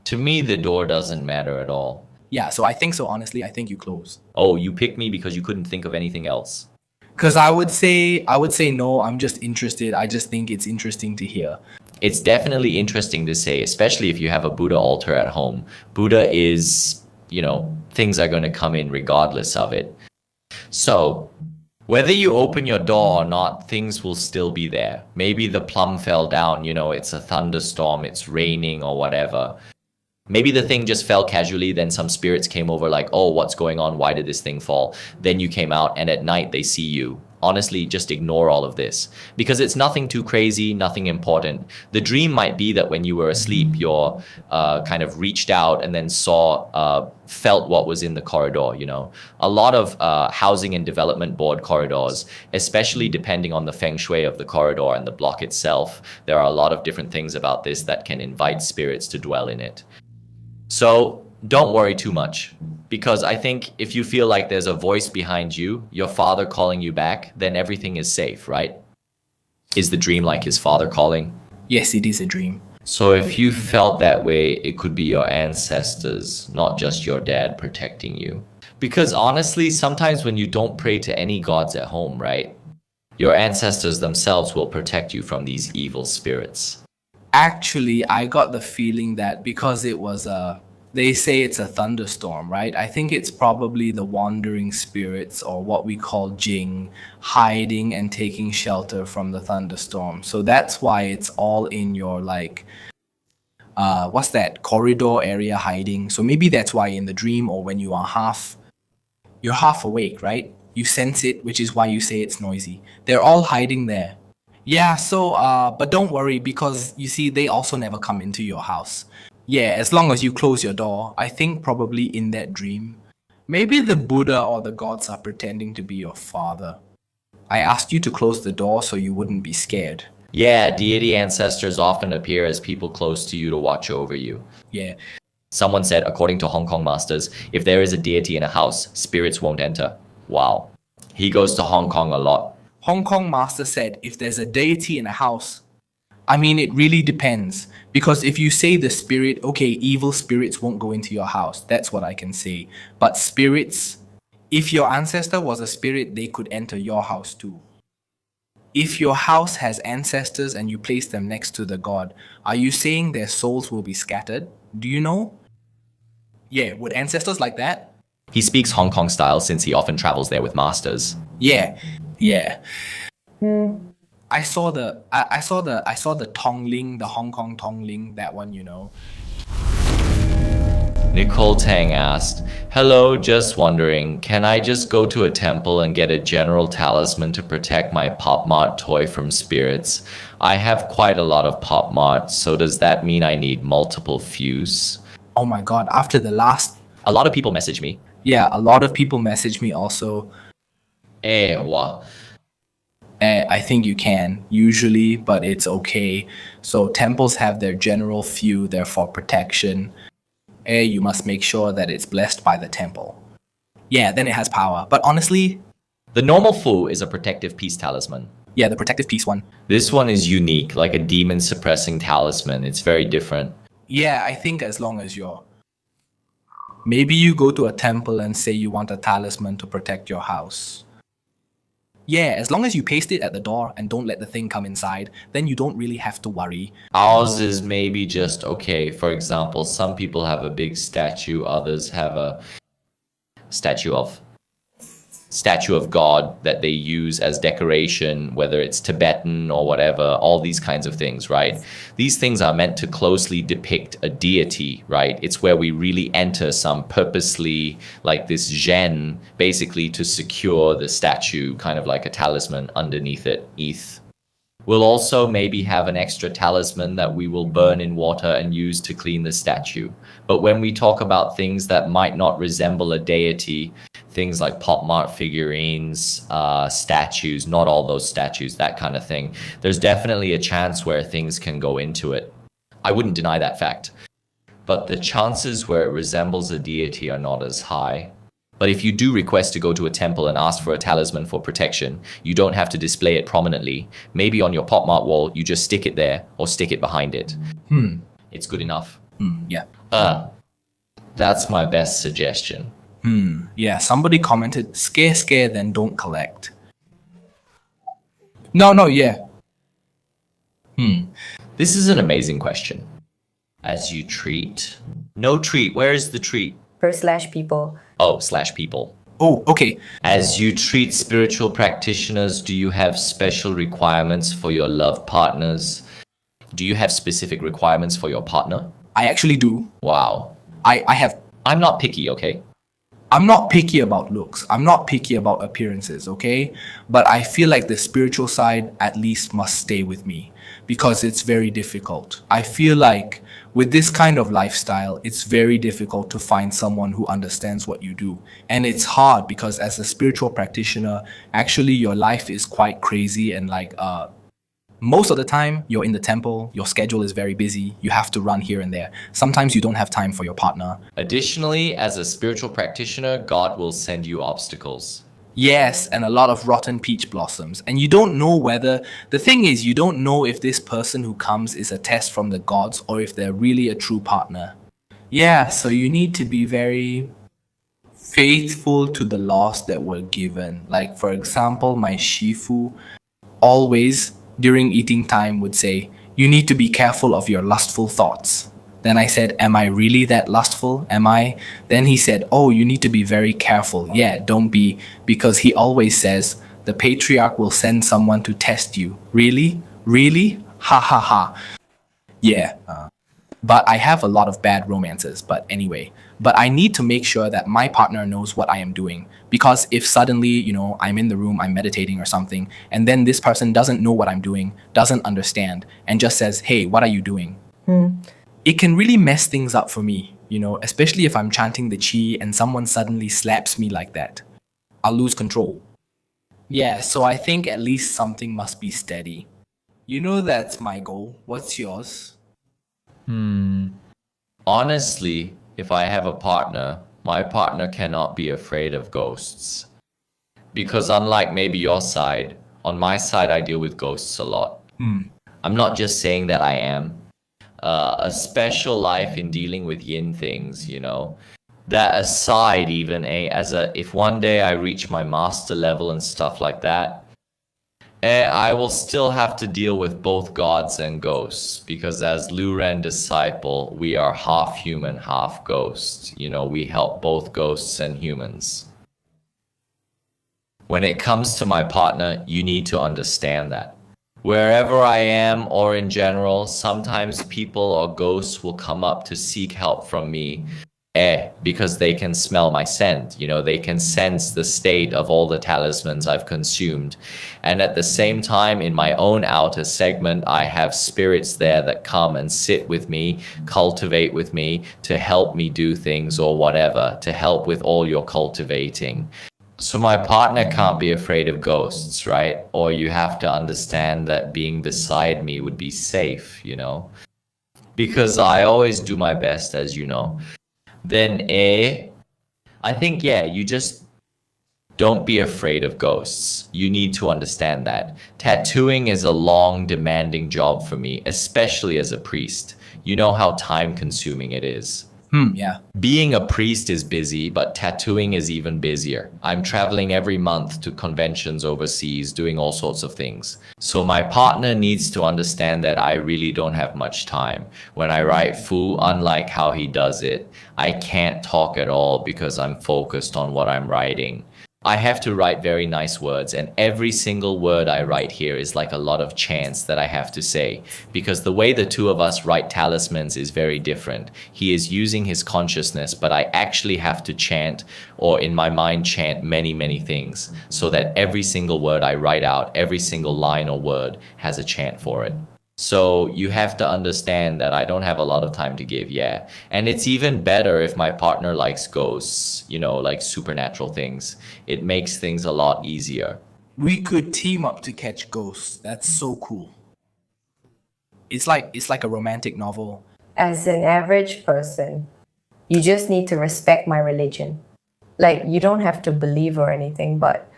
To me, the door doesn't matter at all. Yeah, so I think so, honestly. I think you close. Oh, you picked me because you couldn't think of anything else. Because I would say no, I'm just interested. I just think it's interesting to hear. It's definitely interesting to say, especially if you have a Buddha altar at home. Buddha is, things are going to come in regardless of it. So, whether you open your door or not, things will still be there. Maybe the plum fell down, it's a thunderstorm, it's raining or whatever. Maybe the thing just fell casually, then some spirits came over like, oh, what's going on? Why did this thing fall? Then you came out and at night they see you. Honestly, just ignore all of this because it's nothing too crazy, nothing important. The dream might be that when you were asleep, you're kind of reached out and then felt what was in the corridor, A lot of housing and development board corridors, especially depending on the feng shui of the corridor and the block itself, there are a lot of different things about this that can invite spirits to dwell in it. So don't worry too much, because I think if you feel like there's a voice behind you, your father calling you back, then everything is safe, right? Is the dream like his father calling? Yes, it is a dream. So if you felt that way, it could be your ancestors, not just your dad protecting you. Because honestly, sometimes when you don't pray to any gods at home, right? Your ancestors themselves will protect you from these evil spirits. Actually, I got the feeling that because it was a They say it's a thunderstorm, right? I think it's probably the wandering spirits or what we call jing hiding and taking shelter from the thunderstorm. So that's why it's all in your like what's that corridor area hiding. So maybe that's why in the dream or when you're half awake, right? You sense it, which is why you say it's noisy. They're all hiding there. Yeah, so but don't worry because you see they also never come into your house. Yeah, as long as you close your door, I think probably in that dream, maybe the Buddha or the gods are pretending to be your father. I asked you to close the door so you wouldn't be scared. Yeah, deity ancestors often appear as people close to you to watch over you. Yeah. Someone said, according to Hong Kong masters, if there is a deity in a house, spirits won't enter. Wow. He goes to Hong Kong a lot. Hong Kong master said if there's a deity in a house, I mean, it really depends. Because if you say the spirit, okay, evil spirits won't go into your house. That's what I can say. But spirits, if your ancestor was a spirit, they could enter your house too. If your house has ancestors and you place them next to the god, are you saying their souls will be scattered? Do you know? Yeah, would ancestors like that? He speaks Hong Kong style since he often travels there with masters. Yeah. I saw the Tongling, the Hong Kong Tongling, that one, you know. Nicole Tang asked, hello, just wondering, can I just go to a temple and get a general talisman to protect my Pop Mart toy from spirits? I have quite a lot of Pop Mart, so does that mean I need multiple fuse? Oh my god, after the last... A lot of people message me. Yeah, a lot of people message me also. Wow. I think you can, usually, but it's okay. So temples have their general few, they're for protection. You must make sure that it's blessed by the temple. Yeah, then it has power. But honestly... The normal Fu is a protective peace talisman. Yeah, the protective peace one. This one is unique, like a demon suppressing talisman. It's very different. Yeah, I think as long as you're... Maybe you go to a temple and say you want a talisman to protect your house. Yeah, as long as you paste it at the door and don't let the thing come inside, then you don't really have to worry. Ours is maybe just okay. For example, some people have a big statue, others have a statue of God that they use as decoration, whether it's Tibetan or whatever, all these kinds of things, right? These things are meant to closely depict a deity, right? It's where we really enter some purposely, like this zhen, basically to secure the statue, kind of like a talisman underneath it, ETH. We'll also maybe have an extra talisman that we will burn in water and use to clean the statue. But when we talk about things that might not resemble a deity, things like Pop Mart figurines, statues, not all those statues, that kind of thing, there's definitely a chance where things can go into it. I wouldn't deny that fact. But the chances where it resembles a deity are not as high. But if you do request to go to a temple and ask for a talisman for protection, you don't have to display it prominently. Maybe on your Pop Mart wall, you just stick it there or stick it behind it. It's good enough. Yeah. That's my best suggestion. Yeah, somebody commented, scare, then don't collect. No, yeah. This is an amazing question. As you treat... No treat. Where is the treat? /people. Oh, /people. Oh, okay. As you treat spiritual practitioners, do you have special requirements for your love partners? Do you have specific requirements for your partner? I actually do. Wow. I have... I'm not picky, okay? I'm not picky about looks. I'm not picky about appearances, okay? But I feel like the spiritual side at least must stay with me because it's very difficult. I feel like with this kind of lifestyle, it's very difficult to find someone who understands what you do. And it's hard because as a spiritual practitioner, actually your life is quite crazy and like most of the time you're in the temple, your schedule is very busy, you have to run here and there. Sometimes you don't have time for your partner. Additionally, as a spiritual practitioner, God will send you obstacles. Yes, and a lot of rotten peach blossoms. And you don't know whether... The thing is, you don't know if this person who comes is a test from the gods or if they're really a true partner. Yeah, so you need to be very faithful to the laws that were given. Like, for example, my Shifu always, during eating time, would say, you need to be careful of your lustful thoughts. Then I said, am I really that lustful? Am I? Then he said, oh, you need to be very careful. Yeah, don't be, because he always says, the patriarch will send someone to test you. Really? Really? Ha ha ha. Yeah. But I have a lot of bad romances, but anyway. But I need to make sure that my partner knows what I am doing. Because if suddenly, I'm in the room, I'm meditating or something, and then this person doesn't know what I'm doing, doesn't understand, and just says, hey, what are you doing? It can really mess things up for me, especially if I'm chanting the chi and someone suddenly slaps me like that. I'll lose control. Yeah, so I think at least something must be steady. That's my goal. What's yours? Honestly, if I have a partner, my partner cannot be afraid of ghosts. Because unlike maybe your side, on my side I deal with ghosts a lot. I'm not just saying that I am. A special life in dealing with yin things, That aside, even if one day I reach my master level and stuff like that, I will still have to deal with both gods and ghosts, because as Luren disciple, we are half human, half ghost. We help both ghosts and humans. When it comes to my partner, you need to understand that. Wherever I am or in general, sometimes people or ghosts will come up to seek help from me. Because they can smell my scent, they can sense the state of all the talismans I've consumed. And at the same time, in my own outer segment, I have spirits there that come and sit with me, cultivate with me, to help me do things or whatever, to help with all your cultivating. So my partner can't be afraid of ghosts, right? Or you have to understand that being beside me would be safe, Because I always do my best, as you know. Then I think, you just don't be afraid of ghosts. You need to understand that. Tattooing is a long, demanding job for me, especially as a priest. You know how time-consuming it is. Yeah. Being a priest is busy, but tattooing is even busier. I'm traveling every month to conventions overseas, doing all sorts of things. So my partner needs to understand that I really don't have much time. When I write Fu, unlike how he does it, I can't talk at all because I'm focused on what I'm writing. I have to write very nice words, and every single word I write here is like a lot of chants that I have to say, because the way the two of us write talismans is very different. He is using his consciousness, but I actually have to chant, or in my mind chant many, many things, so that every single word I write out, every single line or word has a chant for it. So you have to understand that I don't have a lot of time to give, yeah. And it's even better if my partner likes ghosts, like supernatural things. It makes things a lot easier. We could team up to catch ghosts. That's so cool. It's like a romantic novel. As an average person, you just need to respect my religion. Like, you don't have to believe or anything, but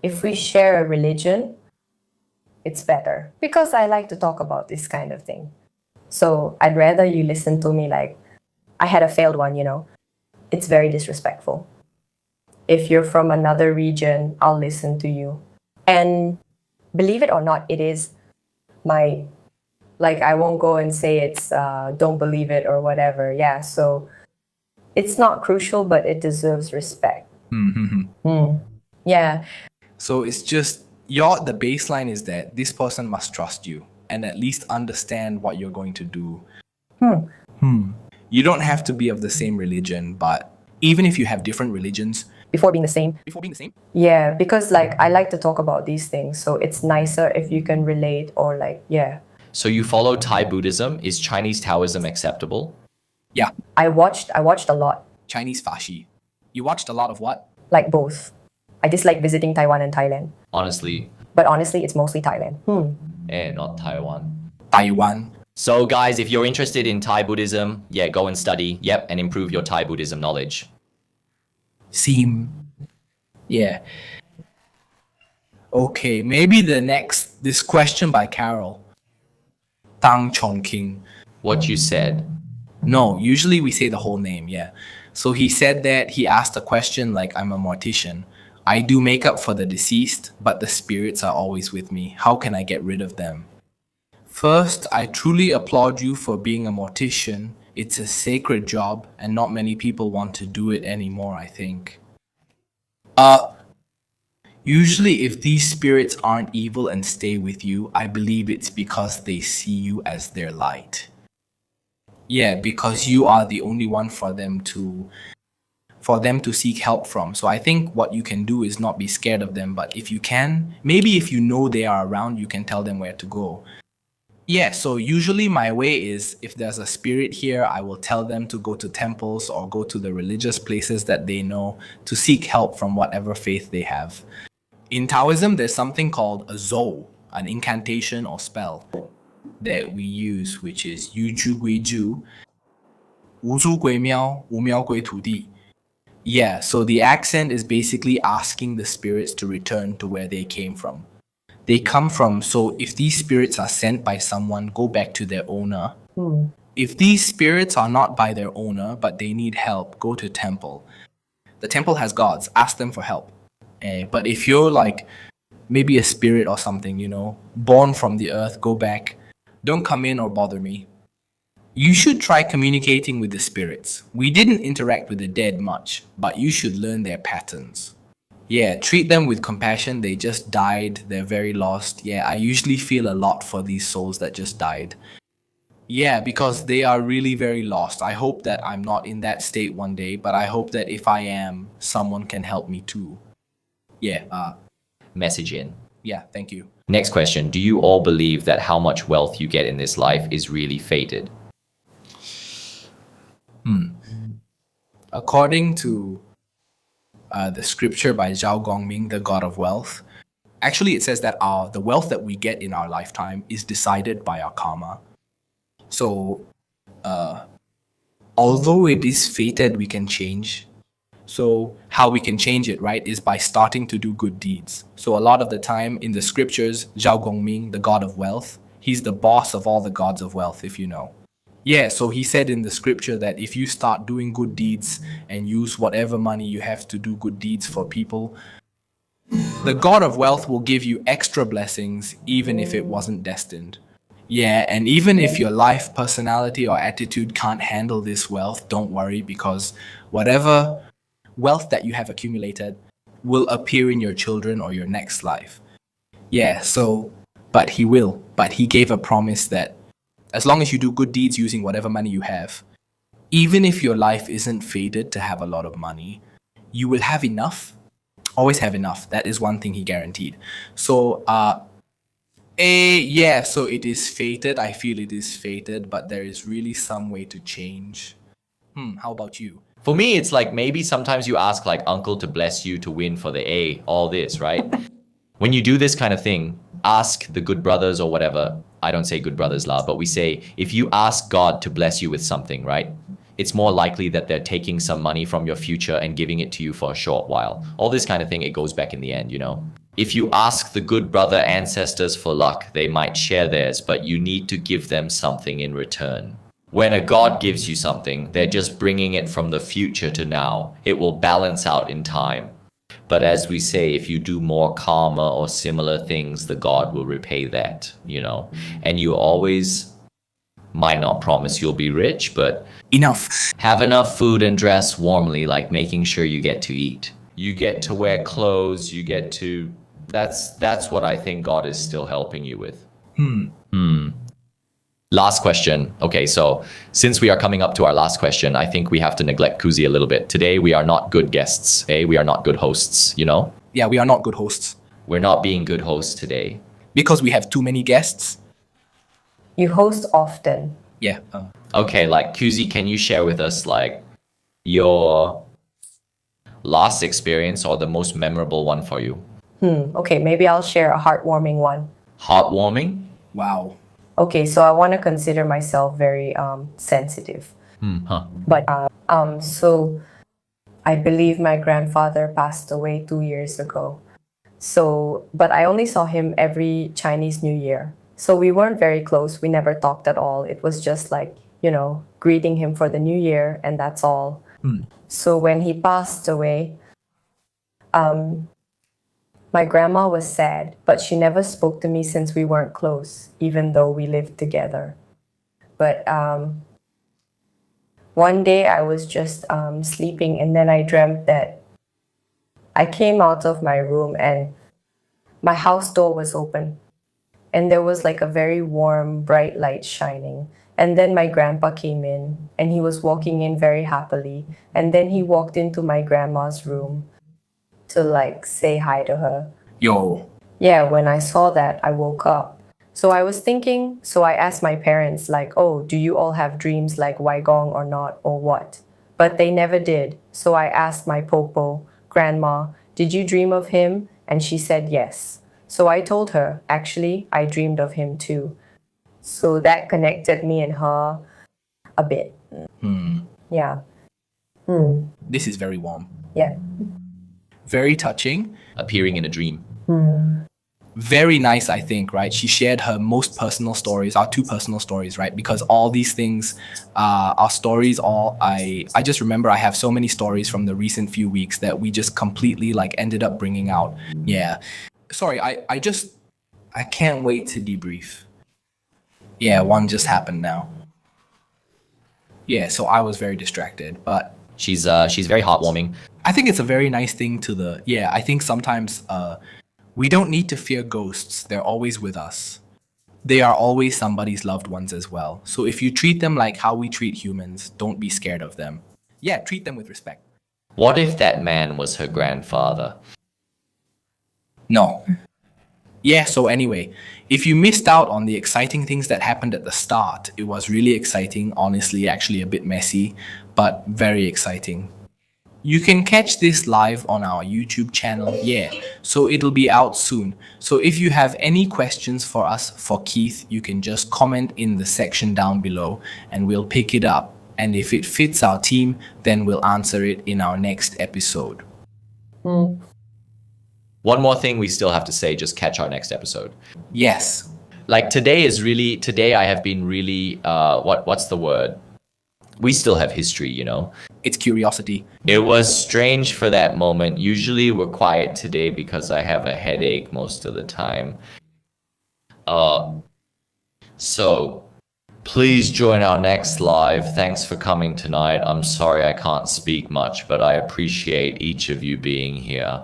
if we share a religion, it's better, because I like to talk about this kind of thing. So I'd rather you listen to me like I had a failed one, It's very disrespectful. If you're from another region, I'll listen to you. And believe it or not, it is I won't go and say it's don't believe it or whatever. Yeah, so it's not crucial, but it deserves respect. Yeah. So it's just the baseline is that this person must trust you and at least understand what you're going to do. You don't have to be of the same religion, but even if you have different religions, Before being the same? Yeah, because I like to talk about these things, so it's nicer if you can relate or So you follow Thai Buddhism? Is Chinese Taoism acceptable? Yeah. I watched a lot. Chinese Fashi. You watched a lot of what? Like both. I dislike visiting Taiwan and Thailand. Honestly. But honestly, it's mostly Thailand. Not Taiwan. Taiwan. So guys, if you're interested in Thai Buddhism, go and study, and improve your Thai Buddhism knowledge. Yeah. Okay, maybe this question by Carol. Tang Chongqing. What you said. No, usually we say the whole name, yeah. So he said that he asked a question like, I'm a mortician. I do makeup for the deceased, but the spirits are always with me. How can I get rid of them? First, I truly applaud you for being a mortician. It's a sacred job, and not many people want to do it anymore, I think. Usually, if these spirits aren't evil and stay with you, I believe it's because they see you as their light. Yeah, because you are the only one for them to seek help from. So I think what you can do is not be scared of them, but if you can, maybe if you know they are around, you can tell them where to go. Yeah, so usually my way is if there's a spirit here, I will tell them to go to temples or go to the religious places that they know to seek help from whatever faith they have. In Taoism, there's something called a zhou, an incantation or spell that we use, which is yu zhu gui zhu, wu zhu gui miao, wu miao gui tu di. Yeah, so the accent is basically asking the spirits to return to where they came from. They come from, so if these spirits are sent by someone, go back to their owner. If these spirits are not by their owner, but they need help, go to temple. The temple has gods, ask them for help. But if you're like maybe a spirit or something, born from the earth, go back. Don't come in or bother me. You should try communicating with the spirits. We didn't interact with the dead much, but you should learn their patterns. Yeah, treat them with compassion. They just died. They're very lost. Yeah, I usually feel a lot for these souls that just died. Yeah, because they are really very lost. I hope that I'm not in that state one day, but I hope that if I am, someone can help me too. Yeah, Message in. yeah, thank you. Next question. Do you all believe that how much wealth you get in this life is really fated? According to the scripture by Zhao Gongming, the god of wealth, actually it says that the wealth that we get in our lifetime is decided by our karma. So, although it is fated, we can change. So how we can change it, right, is by starting to do good deeds. So a lot of the time in the scriptures, Zhao Gongming, the god of wealth, he's the boss of all the gods of wealth, if you know. Yeah, so he said in the scripture that if you start doing good deeds and use whatever money you have to do good deeds for people, the god of wealth will give you extra blessings even if it wasn't destined. Yeah, and even if your life, personality, or attitude can't handle this wealth, don't worry, because whatever wealth that you have accumulated will appear in your children or your next life. Yeah, so, but he gave a promise that as long as you do good deeds using whatever money you have, even if your life isn't fated to have a lot of money, you will have enough. Always have enough. That is one thing he guaranteed. So, yeah, so it is fated. I feel it is fated, but there is really some way to change. How about you? For me, it's like maybe sometimes you ask like uncle to bless you to win for the A, all this, right? When you do this kind of thing, ask the good brothers or whatever. I don't say good brothers lah, but we say if you ask God to bless you with something, right? It's more likely that they're taking some money from your future and giving it to you for a short while. All this kind of thing, it goes back in the end, If you ask the good brother ancestors for luck, they might share theirs, but you need to give them something in return. When a god gives you something, they're just bringing it from the future to now. It will balance out in time. But as we say, if you do more karma or similar things, the god will repay that, And you always might not promise you'll be rich, but have enough food and dress warmly, like making sure you get to eat. You get to wear clothes, you get to... That's what I think God is still helping you with. Last question. Okay, so since we are coming up to our last question, I think we have to neglect Kuzi a little bit. Today, we are not good guests, eh? We are not good hosts, Yeah, we are not good hosts. We're not being good hosts today. Because we have too many guests? You host often. Yeah. Okay, like Kuzi, can you share with us like your last experience or the most memorable one for you? Okay, maybe I'll share a heartwarming one. Heartwarming? Wow. Okay, so I want to consider myself very sensitive. But so I believe my grandfather passed away 2 years ago. So, but I only saw him every Chinese New Year. So we weren't very close. We never talked at all. It was just like, greeting him for the new year, and that's all. So when he passed away, My grandma was sad, but she never spoke to me since we weren't close, even though we lived together. But one day I was just sleeping, and then I dreamt that I came out of my room and my house door was open. And there was like a very warm, bright light shining. And then my grandpa came in and he was walking in very happily. And then he walked into my grandma's room to like say hi to her. Yo. Yeah, when I saw that, I woke up. So I was thinking, so I asked my parents, like, oh, do you all have dreams like Waigong or not, or what? But they never did. So I asked my popo, Grandma, did you dream of him? And she said yes. So I told her, actually, I dreamed of him too. So that connected me and her a bit. Yeah. This is very warm. Yeah. Very touching. Appearing in a dream. Very nice, I think, right? She shared her most personal stories, our two personal stories, right? Because all these things are stories. I just remember I have so many stories from the recent few weeks that we just completely like ended up bringing out. Yeah. Sorry, I can't wait to debrief. Yeah, one just happened now. Yeah, so I was very distracted, but She's very heartwarming. I think it's a very nice thing I think sometimes we don't need to fear ghosts. They're always with us. They are always somebody's loved ones as well. So if you treat them like how we treat humans, don't be scared of them. Yeah, treat them with respect. What if that man was her grandfather? No. Yeah, so anyway, if you missed out on the exciting things that happened at the start, it was really exciting, honestly, actually a bit messy, but very exciting. You can catch this live on our YouTube channel, so it'll be out soon. So if you have any questions for us, for Keith, you can just comment in the section down below and we'll pick it up. And if it fits our team, then we'll answer it in our next episode. One more thing we still have to say, just catch our next episode. Yes. Like today I have been really, what's the word? We still have history, you know? It's curiosity. It was strange for that moment. Usually we're quiet today because I have a headache most of the time. So please join our next live. Thanks for coming tonight. I'm sorry I can't speak much, but I appreciate each of you being here.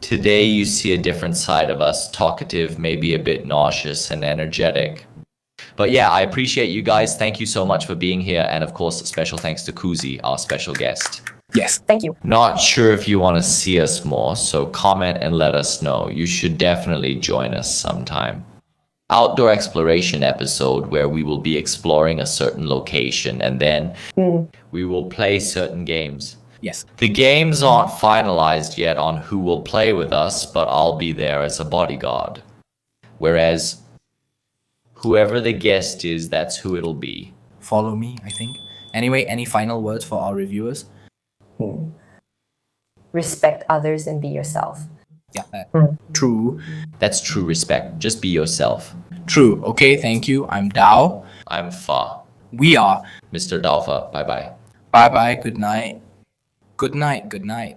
Today you see a different side of us, talkative, maybe a bit nauseous and energetic. But yeah, I appreciate you guys. Thank you so much for being here. And of course, special thanks to Kuzi, our special guest. Yes. Thank you. Not sure if you want to see us more, so comment and let us know. You should definitely join us sometime. Outdoor exploration episode where we will be exploring a certain location and then we will play certain games. Yes. The games aren't finalized yet on who will play with us, but I'll be there as a bodyguard. Whereas whoever the guest is, that's who it'll be. Follow me, I think. Anyway, any final words for our reviewers? Respect others and be yourself. Yeah. True. That's true respect. Just be yourself. True. Okay, thank you. I'm Dao. I'm Fa. We are Mr. Dalfa. Bye-bye. Bye-bye. Good night. Good night. Good night.